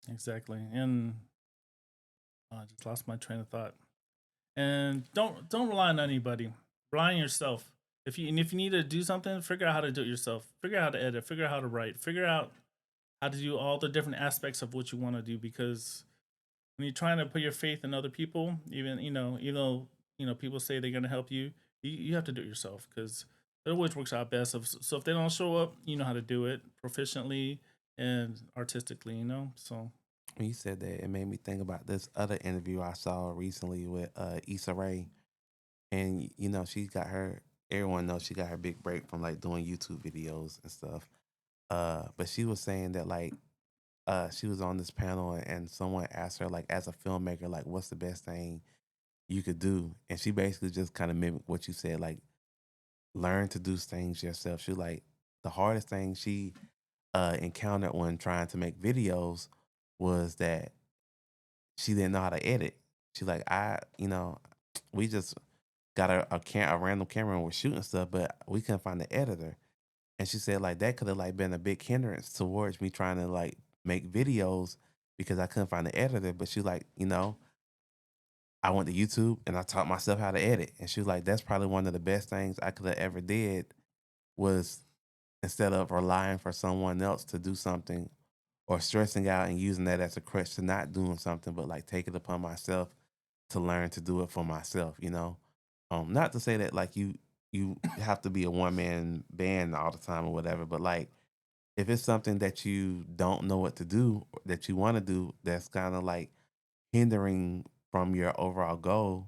exactly. And I just lost my train of thought. And don't rely on anybody. Rely on yourself. If you need to do something, figure out how to do it yourself. Figure out how to edit. Figure out how to write. Figure out how to do all the different aspects of what you want to do. Because when you're trying to put your faith in other people, even though people say they're gonna help you, you have to do it yourself because it always works out best. So if they don't show up, you know how to do it proficiently and artistically. So When you said that, it made me think about this other interview I saw recently with Issa Rae, and she got her. Everyone knows she got her big break from like doing YouTube videos and stuff. But she was saying that like she was on this panel and someone asked her like as a filmmaker like what's the best thing you could do, and she basically just kind of mimicked what you said, like learn to do things yourself. She like the hardest thing she encountered when trying to make videos was that she didn't know how to edit. She like we just got a random camera and we're shooting stuff, but we couldn't find the editor. And she said like that could have like been a big hindrance towards me trying to like make videos because I couldn't find the editor. But she like, I went to YouTube and I taught myself how to edit. And she was like, that's probably one of the best things I could have ever did was instead of relying for someone else to do something or stressing out and using that as a crutch to not doing something, but like take it upon myself to learn to do it for myself. Not to say that like you have to be a one man band all the time or whatever, but like if it's something that you don't know what to do that you want to do that's kind of like hindering from your overall goal,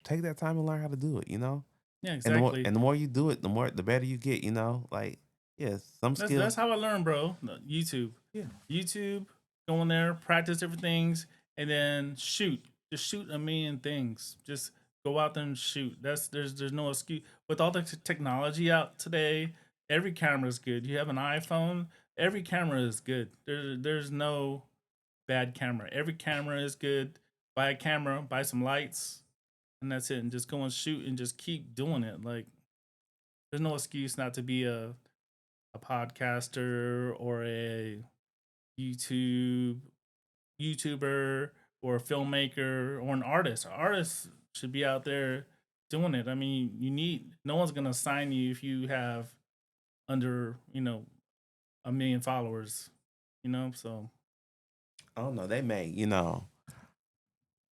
take that time and learn how to do it. yeah, And the more exactly. and the more you do it, the better you get. Like, yes, some That's skills. how I learned, bro. No, YouTube, Yeah. YouTube, go in there, practice different things, and then shoot. Just shoot a million things. Just go out there and shoot. There's no excuse with all the technology out today. Every camera is good. You have an iPhone. Every camera is good. There's no bad camera. Every camera is good. Buy a camera, buy some lights, and that's it. And just go and shoot and just keep doing it. Like there's no excuse not to be a podcaster or a YouTube YouTuber or a filmmaker or an artist. Artists should be out there doing it. I mean, no one's gonna sign you if you have under a million followers. So I don't know. They may.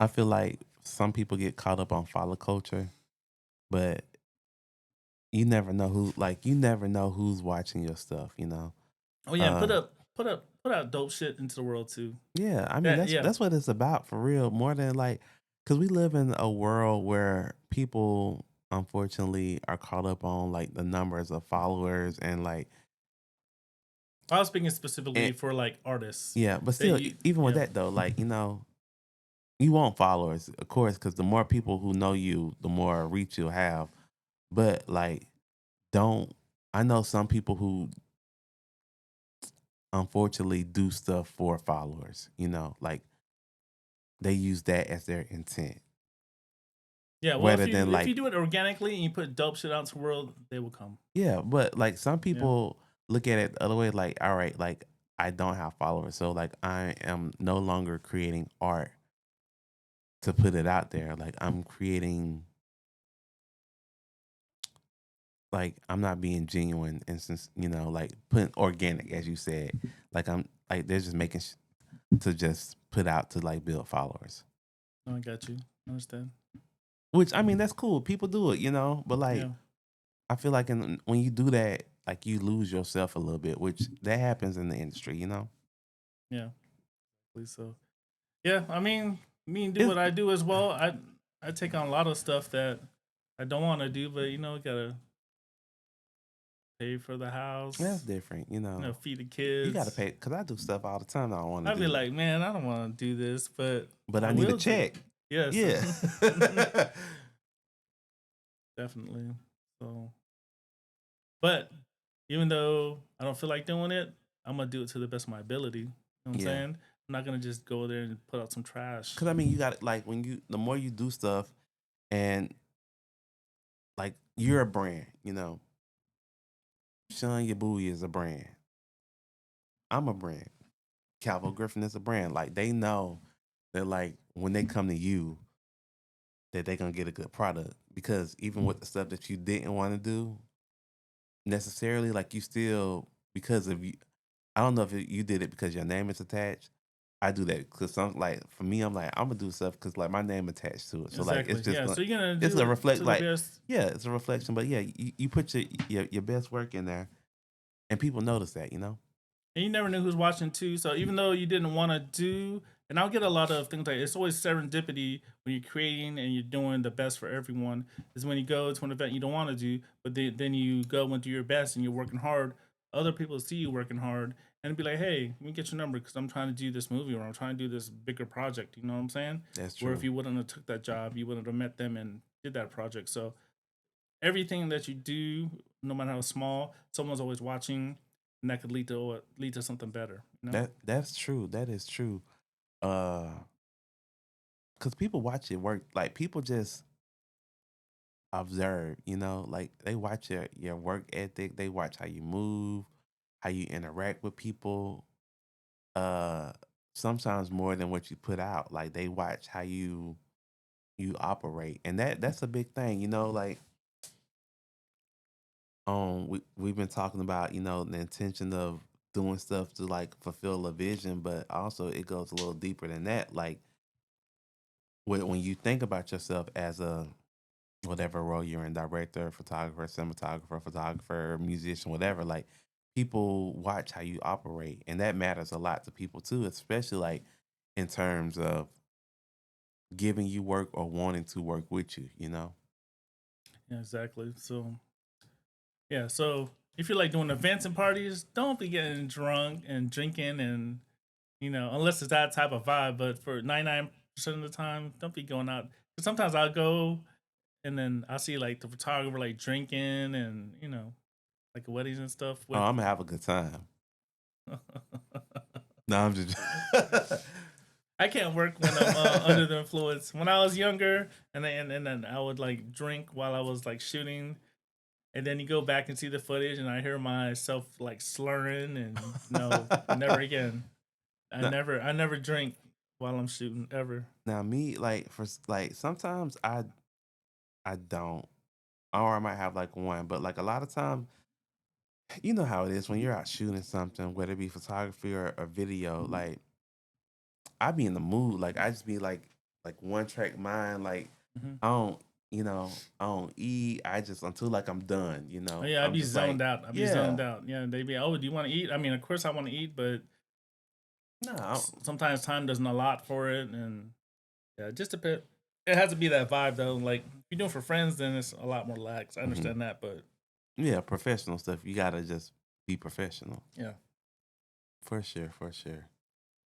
I feel like some people get caught up on follow culture, but you never know who's watching your stuff. oh yeah, Uh put out dope shit into the world too. yeah, I mean That that's yeah that's what it's about for real, more than like cuz we live in a world where people unfortunately are caught up on like the numbers of followers and like I was speaking specifically and for like artists yeah, but that still you even with yeah that though, like, you want followers, of course, cuz the more people who know you, the more reach you'll have. But like don't I know some people who unfortunately do stuff for followers, like they use that as their intent yeah. Well, rather than if like you do it organically and you put dope shit out to the world, they will come. yeah, but like some Yeah. people look at it the other way, like, all right, like I don't have followers, so like I am no longer creating art to put it out there. Like I'm creating, like I'm not being genuine and since like putting organic as you said. Like I'm like they're just making to just put out to like build followers. No, I got you. I understand. Which I mean that's cool. People do it, but like Yeah. I feel like when you do that, like you lose yourself a little bit, which that happens in the industry. Yeah. Believe so. Yeah. I mean, me and do It's what I do as well. I take on a lot of stuff that I don't want to do, but gotta pay for the that's house. different, Feed the You gotta kids. pay because I do stuff all the time that I don't want to I'd be do, like, man, I don't want to do this, but but I I need a will do. check. Yes. Yeah. Definitely. So, but even though I don't feel like doing it, I'm gonna do it to the best of my ability. You know what I'm Yeah. saying? I'm not gonna just go there and put out some trash. Because I mean, you got like the more you do stuff, and like you're a brand. Sean Yabui is a brand. I'm a brand. Calvo Griffin is a brand. Like they know that like when they come to you, that they're gonna get a good product. Because even with the stuff that you didn't want to do necessarily, like you still because of you. I don't know if you did it because your name is attached. I do that because some like for me, I'm like I'm gonna do stuff because like my name attached to it. So like it's Exactly. just Yeah. gonna So you're gonna it's do a it reflect to the like best. yeah, it's a reflection. But yeah, you put your best work in there, and people notice that. You know. And you never knew who's watching too. So even though you didn't want to do, and I'll get a lot of things like it's always serendipity when you're creating and you're doing the best for everyone. Is when you go to an event you don't want to do, but then you go and do your best and you're working hard. Other people see you working hard and be like, "Hey, let me get your number because I'm trying to do this movie or I'm trying to do this bigger project." You know what I'm saying? That's Where if true. you wouldn't have took that job, you wouldn't have met them and did that project. So everything that you do, no matter how small, someone's always watching, and that could lead to something better. You know? That's true. That is true. Uh, because people watch your work. Like people just observe. You know, like they watch your work ethic. They watch how you move, how you interact with people. Uh, sometimes more than what you put out. Like they watch how you operate, and that's a big thing. You know, like we've been talking about the intention of doing stuff to like fulfill a vision, but also it goes a little deeper than that. Like when you think about yourself as a whatever role you're in, director, photographer, cinematographer, photographer, musician, whatever, like people watch how you operate, and that matters a lot to people too, especially like in terms of giving you work or wanting to work with you, you know. Yeah, exactly. So yeah, so if you're like doing events and parties, don't be getting drunk and drinking and unless it's that type of vibe. But for 99% of the time, don't be going out. 'Cause sometimes I'll go and then I see like the photographer like drinking and like weddings and stuff Oh, with. I'm gonna have a good time. No, I'm just I can't work when I'm under the influence. When I was younger, and then I would like drink while I was like shooting, and then you go back and see the footage, and I hear myself like slurring, and no, never again. now, I never drink while I'm shooting ever. now me like like sometimes I don't, or I might have like one, but like a lot of time, you know how it is when you're out shooting something, whether it be photography or video. Like I be in the mood, like I just be like one track mind, like Hmm. I don't, I don't eat. I just until like I'm done, Oh yeah, I'd I'm be just like, zoned out. I'd be yeah, zoned out. Yeah, they'd be, oh, do you want to eat? I mean, of course I want to eat, but no, sometimes time doesn't allot for it, and yeah, just a bit. It has to be that vibe though. Like if you're doing it for friends, then it's a lot more lax. I hmm understand that, but yeah, professional stuff. You gotta just be professional yeah, for sure, for sure.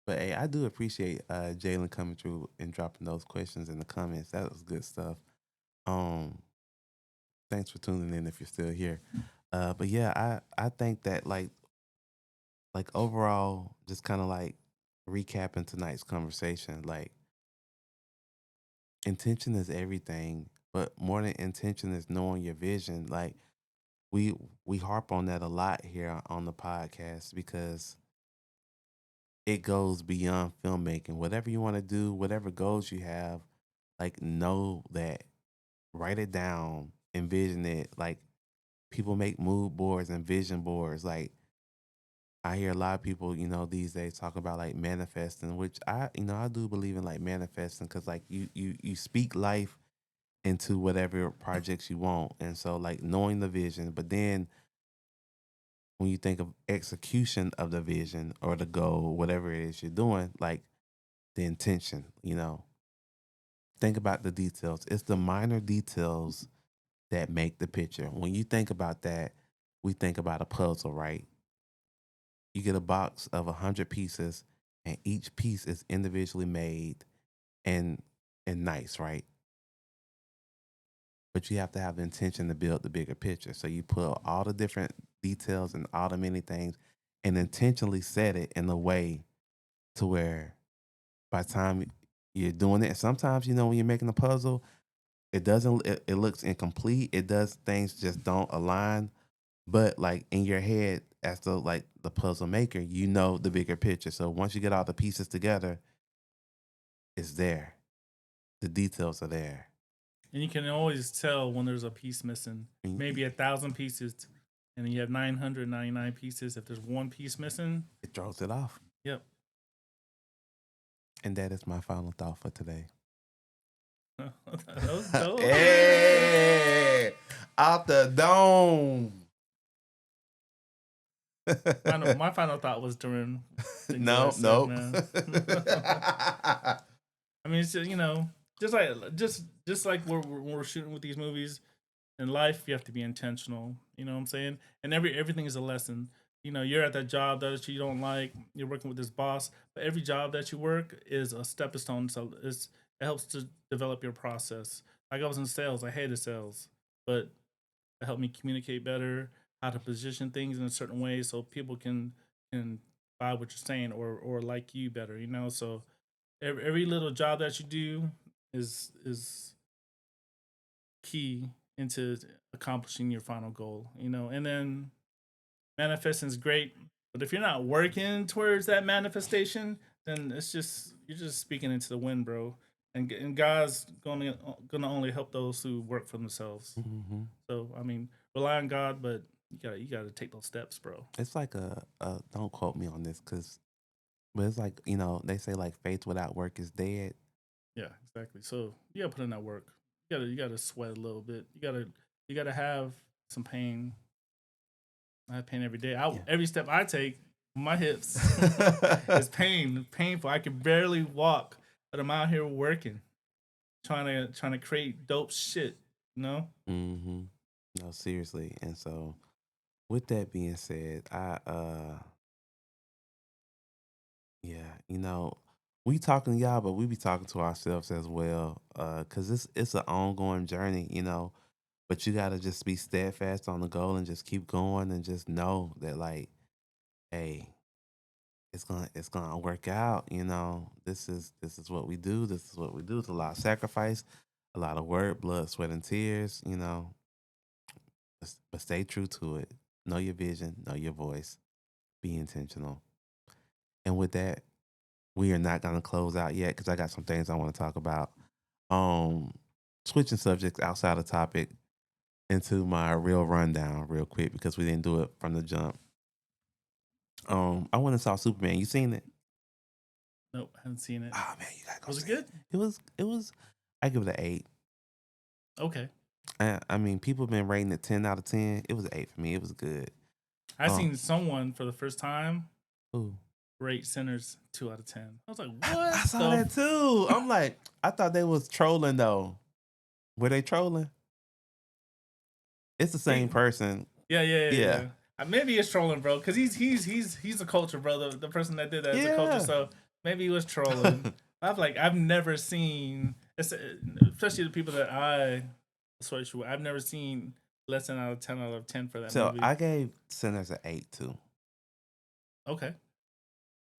But hey, I do appreciate Jalen coming through and dropping those questions in the comments. That was good stuff. Um, thanks for tuning in if you're still here. But yeah, I think that like overall, just kind of like recapping tonight's conversation, like intention is everything, but more than intention is knowing your vision. Like we we harp on that a lot here on the podcast because it goes beyond filmmaking. Whatever you want to do, whatever goals you have, like know that, write it down, envision it. Like people make mood boards and vision boards. Like I hear a lot of people, these days talk about like manifesting, which I do believe in like manifesting because like you speak life into whatever projects you want, and so like knowing the vision, but then when you think of execution of the vision or the goal, whatever it is you're doing, like the intention, think about the details. It's the minor details that make the picture. When you think about that, we think about a puzzle, right? You get a box of 100 pieces, and each piece is individually made and nice, right? But you have to have the intention to build the bigger picture. So you put all the different details and all the many things, and intentionally set it in a way to where by the time you're doing it, and sometimes when you're making a puzzle, it doesn't. It looks incomplete. It does things just don't align. But like in your head, as the puzzle maker, you know the bigger picture. So once you get all the pieces together, it's there. The details are there. And you can always tell when there's a piece missing. And Maybe 1,000 pieces, and then you have 999 pieces. If there's one piece missing, it throws it off. yep. And that is my final thought for today. That was dope. Hey, out the dome. My final thought was during things that I Nope, said, nope. man. I mean, it's just, just like we're shooting with these movies in life, you have to be intentional. You know what I'm saying? And everything is a lesson. You're at that job that you don't like. You're working with this boss, but every job that you work is a stepping stone. So it helps to develop your process. Like I was in sales, I hated sales, but it helped me communicate better, how to position things in a certain way so people can buy what you're saying or like you better. So every little job that you do is key into accomplishing your final goal. And then manifesting is great, but if you're not working towards that manifestation, then you're just speaking into the wind, bro. And God's gonna only help those who work for themselves. Mhm. So I mean, rely on God, but you gotta take those steps, bro. It's like don't quote me on this, but it's like, they say like faith without work is dead. Yeah, exactly. So you gotta put in that work. You gotta sweat a little bit. You gotta have some pain. I have pain every day. Yeah. Every step I take, my hips is painful. I can barely walk, but I'm out here working, trying to create dope shit. You know? Mm-hmm. No, seriously. And so with that being said, yeah, we talking to y'all, but we be talking to ourselves as well. Cause it's an ongoing journey, but you gotta just be steadfast on the goal and just keep going and just know that, like, hey, it's gonna work out. This is what we do. This is what we do. It's a lot of sacrifice, a lot of work, blood, sweat, and tears. But stay true to it. Know your vision. Know your voice. Be intentional. And with that, we are not gonna close out yet because I got some things I want to talk about. Um, Switching subjects outside of topic into my real rundown real quick because we didn't do it from the jump. I went and saw Superman. You seen it? Nope, haven't seen it. Oh man, you gotta go Was it see it. good? It was. I give it an 8. Okay. I mean, people been rating it 10 out of 10. It was an 8 for me. It was good. I Um, seen someone for the first time ooh. rate Sinners 2 out of 10. I was like, I what saw that too. I'm like, I thought they was trolling though. Were they trolling? It's the same person. Yeah, yeah, yeah, Yeah. yeah. Maybe it's trolling, bro, because he's a culture, bro. The person that did that is a culture, Yeah. so maybe he was trolling. I've never seen, especially the people that I associate with. I've never seen less than out of 10 for that So movie. I gave Sinners an 8 too. Okay,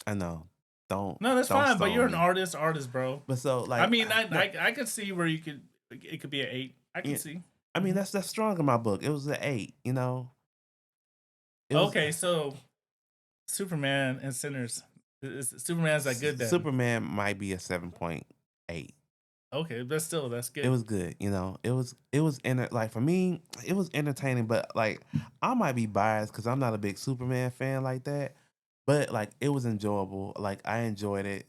I know. Don't no, that's don't fine. But stone you're an me. artist, bro. But so like I mean, no, I could see where it could be an 8. I can yeah, see. I mean Mhm. that's strong in my book. It was an 8, It was Okay, so Superman and Sinners. Superman's that good then? Superman might be a 7.8. Okay, but still, that's It good. was good, it was like for me, it was entertaining, but like I might be biased because I'm not a big Superman fan like that. But like it was enjoyable. Like I enjoyed it.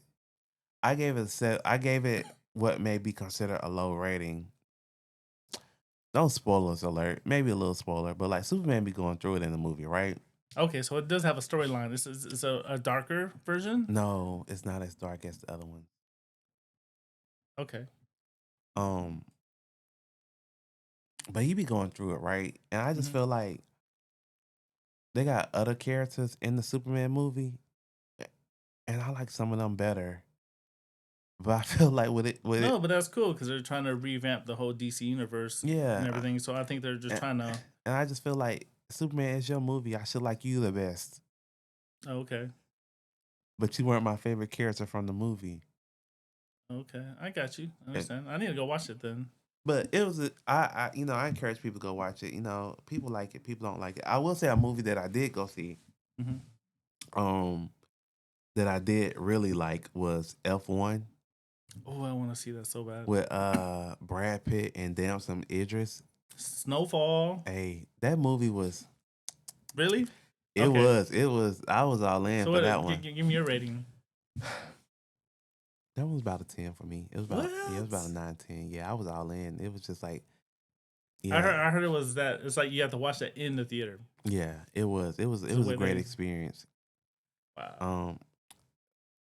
I gave it what may be considered a low rating. No spoilers alert. Maybe a little spoiler, but like Superman be going through it in the movie, right? Okay, so it does have a storyline. This is a darker version. No, it's not as dark as the other one. Okay. Um, but he be going through it, right? And I just Hmm. feel like they got other characters in the Superman movie, and I like some of them better. But I feel like with it, No, but that's cool because they're trying to revamp the whole DC universe and yeah, everything. So I think they're just and, trying to. and I just feel like Superman is your movie. I should like you the best, Oh, okay, but you weren't my favorite character from the movie. okay, I got you. I And, understand. I need to go watch it then. But it was I encourage people to go watch it. People like it, people don't like it. I will say a movie that I did go see, Hmm. um, that I did really like was F1 Oh, I want to see that so bad. with Brad Pitt and Damson Idris. Snowfall. Hey, that movie was Really? it Okay. was it was I was all in So for what? that one. Give me your rating. That one was about a 10 for me. It was about a What? 9, 10. Yeah, I was all in. It was just like yeah, I heard it was that it's like you have to watch that in the theater. yeah, it So was a where great they experience. wow. Um,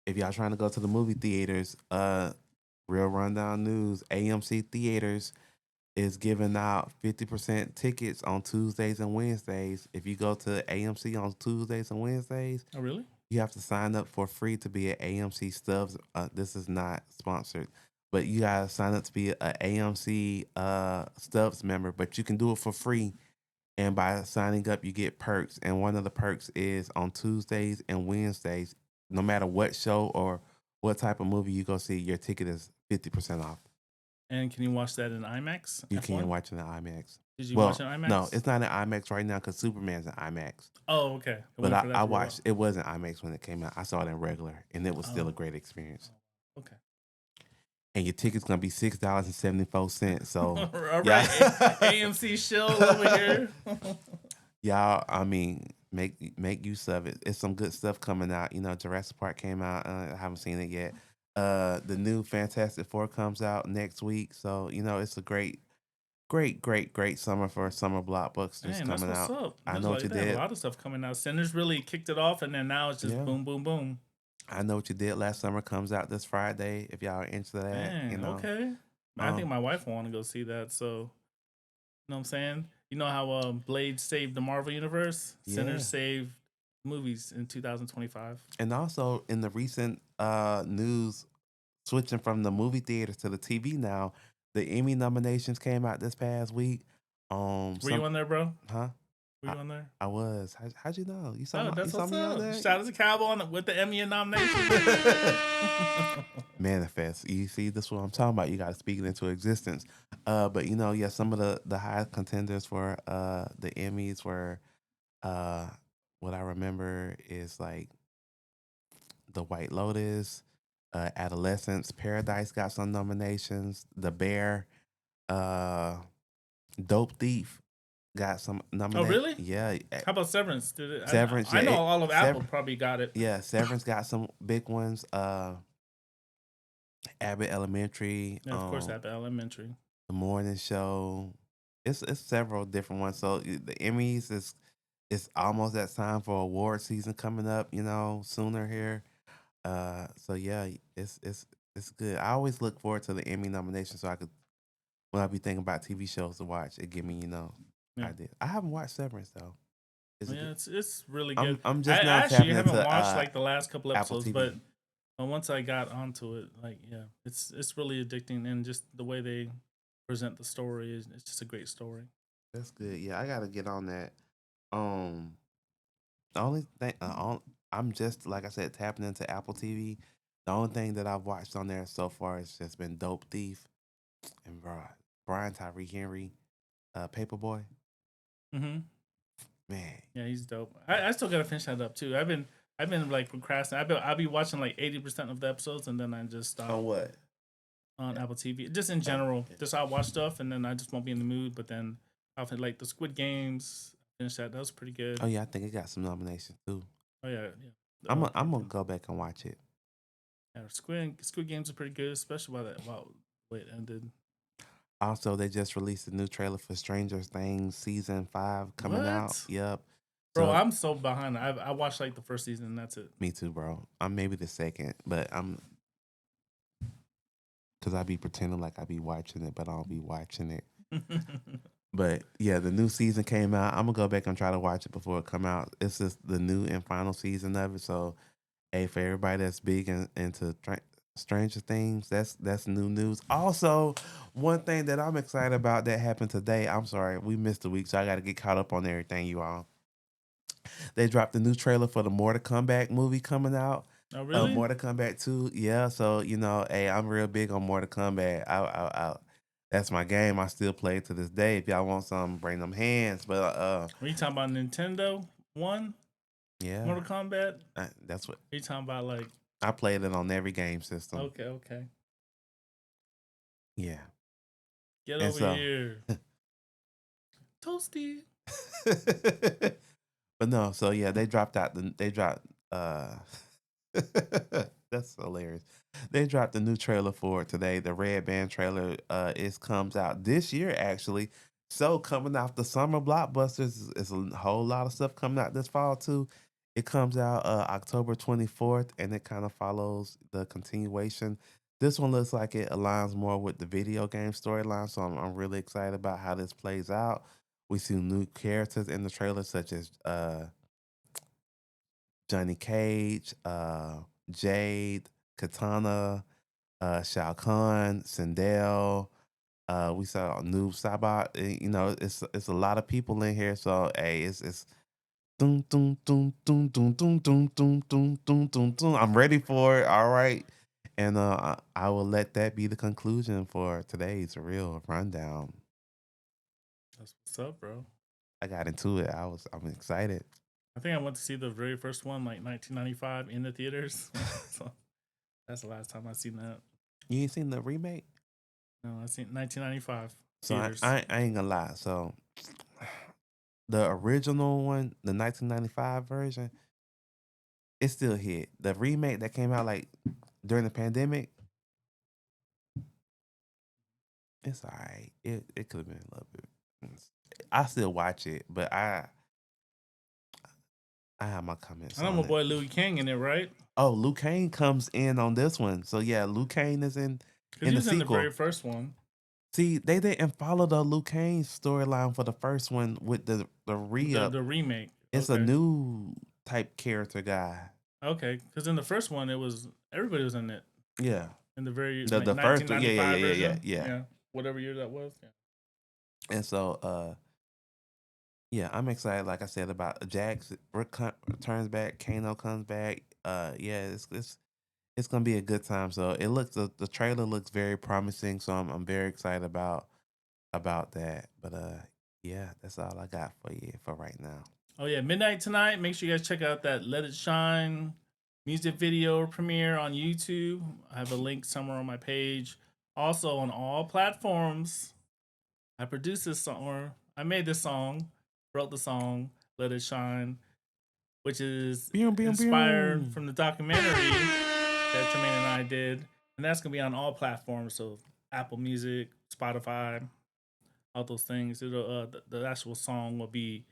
if y'all trying to go to the movie theaters, real rundown news, AMC theaters is giving out 50% tickets on Tuesdays and Wednesdays. If you go to AMC on Tuesdays and Wednesdays, Oh really? you have to sign up for free to be an AMC Stubbs. This is not sponsored, but you gotta sign up to be an AMC Stubbs member. But you can do it for free, and by signing up, you get perks. And one of the perks is on Tuesdays and Wednesdays, no matter what show or what type of movie you go see, your ticket is 50% off. And can you watch that in IMAX? You can F1? watch it in IMAX. Did you watch Well, it in no, IMAX? it's not in IMAX right now because Superman's in IMAX. Oh, okay. I'm But waiting I, for that I to roll out. watched it wasn't IMAX when it came out. I saw it in regular, and it was still a Oh, great experience. okay. And your ticket's gonna be $6.74. So All yeah, right. AMC shill over here. y'all. I mean, make use of it. It's some good stuff coming out. Jurassic Park came out. I haven't seen it yet. The new Fantastic Four comes out next week. So it's a great, great, great, great summer for summer blockbusters Man, that's coming what's out. up. I There's know what like you they have a did. lot of stuff coming out. Sinners really kicked it off, and then now it's just Yeah. boom, boom, boom. I know what you did last summer comes out this Friday. If y'all are into that, Man, okay. I think Um, my wife will want to go see that. So, you know what I'm saying? You know how Blade saved the Marvel Universe? Sinners yeah. saved movies in 2025. And also in the recent news, switching from the movie theaters to the TV now, the Emmy nominations came out this past week. Were you Some, on there, bro? huh? Were I, you on there? I was. How'd you know? Oh, You that's saw what's me on up. there? Shout out to Cowboy with the Emmy nomination. Manifest. You see, this is what I'm talking about. You got to speak it into existence. But yeah, some of the high contenders for the Emmys were uh, what I remember is like The White Lotus, Adolescence, Paradise got some nominations. The Bear, uh, Dope Thief got some Oh, nominate. really? Yeah, How about Severance? Did it? Severance. I Yeah, know all of Apple Sever. probably got it. Yeah, Severance got some big ones. Abbott Elementary, Yeah, of course, Apple Elementary. The Morning Show. It's several different ones. So the Emmys is it's almost that time for award season coming up. Sooner here. So yeah, it's good. I always look forward to the Emmy nomination so I could when I be thinking about TV shows to watch, it give me Yeah. ideas. I haven't watched Severance though. Is it good? Yeah, it's really good. I'm I just now actually tapping haven't into watched like the last couple Apple episodes, but TV. once I got onto it, like yeah, it's really addicting, and just the way they present the story is it's just a great story. That's good. Yeah, I gotta get on that. Um, the only thing I'm just like I said tapping into Apple TV. The only thing that I've watched on there so far has just been Dope Thief and Brian Tyree Henry, Paperboy. Hmm. Man, Yeah, he's dope. I still gotta finish that up too. I've been like procrastinating. I'll be watching like 80% of the episodes, and then I just stop on what? on Apple TV. Just in Oh, general, yeah. just I'll watch stuff, and then I just won't be in the mood. But then I'll like the Squid Games. Finish that. That was pretty good. Oh yeah, I think it got some nominations too. Oh yeah, yeah. I'm gonna go back and watch it. Yeah, Squid Games are pretty good, especially while it ended. Also, they just released a new trailer for Stranger Things season 5 coming out. What, Yep. bro? So I'm so behind. I watched like the first season, and that's it. me too, bro. I'm maybe the second, but I'm because I be pretending like I be watching it, but I don't be watching it. But yeah, the new season came out. I'm gonna go back and try to watch it before it come out. It's just the new and final season of it. So, hey, for everybody that's big into Stranger Things, that's new news. Also, one thing that I'm excited about that happened today. I'm sorry, we missed a week, so I got to get caught up on everything, you all. They dropped a new trailer for the Mortal Kombat movie coming out. Oh really? Mortal Kombat 2, yeah. So hey, I'm real big on Mortal Kombat. That's my game. I still play it to this day. If y'all want some, bring them hands. But Are you talking about Nintendo One, yeah, Mortal Kombat? that's what Are you talking about like? I played it on every game system. Okay, okay. Yeah, Get and over so, here, Toasty. but no, so yeah, they dropped uh that's hilarious. They dropped a new trailer for it today. The Red Band trailer it comes out this year actually. So coming out the summer blockbusters is a whole lot of stuff coming out this fall too. It comes out October 24th and it kind of follows the continuation. This one looks like it aligns more with the video game storyline, so I'm really excited about how this plays out. We see new characters in the trailer such as Johnny Cage, Jade, Katana, Shao Kahn, Sindel. We saw Noob Sabat. You know, it's a lot of people in here. So hey, it's doom doom doom doom doom doom doom doom doom doom doom doom. I'm ready for it. All right. And I will let that be the conclusion for today's real rundown. That's what's up, bro. I got into it. I'm excited. I think I went to see the very first one, like 1995, in the theaters. So that's the last time I seen that. You ain't seen the remake? No, I seen 1995 So theaters. I ain't gonna lie. So the original one, the 1995 version, it still hit. The remake that came out like during the pandemic, it's alright. It could have been a little bit. I still watch it, but I have my comments I know my on it. boy Louis King in it, right? Oh, Luke Kane comes in on this one. So yeah, Luke Kane is Because in he the was in the very sequel. first one, See, they didn't follow the Luke Kane storyline for the first one with the re-up. the remake. It's a Okay, new type character guy. okay. Because in the first one, it was everybody was in it. Yeah. In the very like The first one, yeah, yeah, 1995 yeah, yeah, yeah, version, yeah. yeah, whatever year that was. Yeah. And so, yeah, I'm excited. Like I said about Jax returns back, Kano comes back. Yeah, it's gonna be a good time. So it looks the trailer looks very promising. So I'm very excited about that. But yeah, that's all I got for you for right now. Oh yeah, midnight tonight. Make sure you guys check out that "Let It Shine" music video premiere on YouTube. I have a link somewhere on my page. Also on all platforms. I produced this song, or I made this song, wrote the song "Let It Shine," which is Boom, boom, inspired boom. from the documentary that Tremaine and I did, and that's gonna be on all platforms. So Apple Music, Spotify, all those things. It'll the actual song will be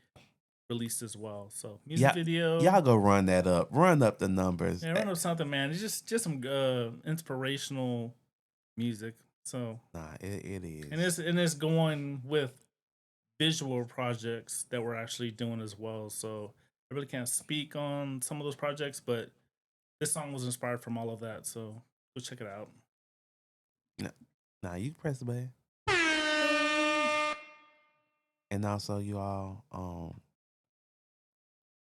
released as well. So music Yeah, video, y'all go run that up. Run up the numbers. yeah, run up something, man. It's just some inspirational music. So Nah, it and is. it's going with visual projects that we're actually doing as well. So I really can't speak on some of those projects, but this song was inspired from all of that. So go check it out. Nah, you can press the button. And also, you all,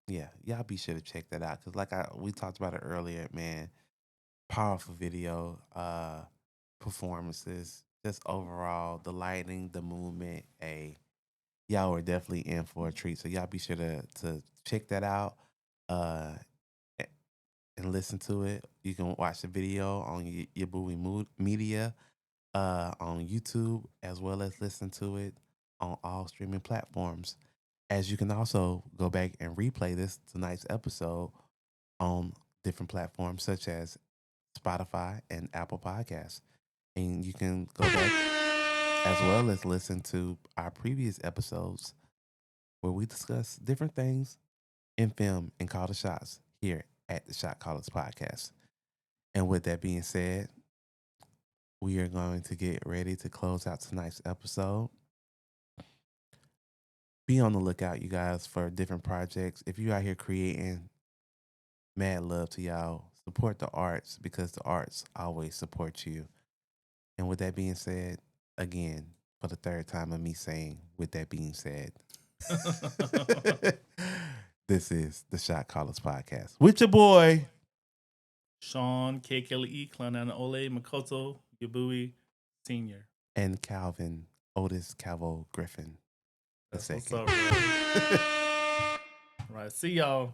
yeah, y'all be sure to check that out because, like we talked about it earlier, man. Powerful video, performances, just overall the lighting, the movement. Y'all were definitely in for a treat. So y'all be sure to check that out, uh, a- and listen to it. You can watch the video on Yabui Media, on YouTube, as well as listen to it on all streaming platforms. As you can also go back and replay this tonight's episode on different platforms such as Spotify and Apple Podcasts. And you can go back as well as listen to our previous episodes where we discuss different things in film and call the shots here at the Shot Callers Podcast. And with that being said, we are going to get ready to close out tonight's episode. Be on the lookout, you guys, for different projects. If you're out here creating, mad love to y'all. Support the arts because the arts always support you. And with that being said, again, for the third time of me saying, with that being said, this is the Shot Callers Podcast with your boy. Sean, KKLE, Klanan Ole, Makoto, Yabui, Senior. and Calvin Otis Calvo Griffin the That's what's second. up, bro. All right, see y'all.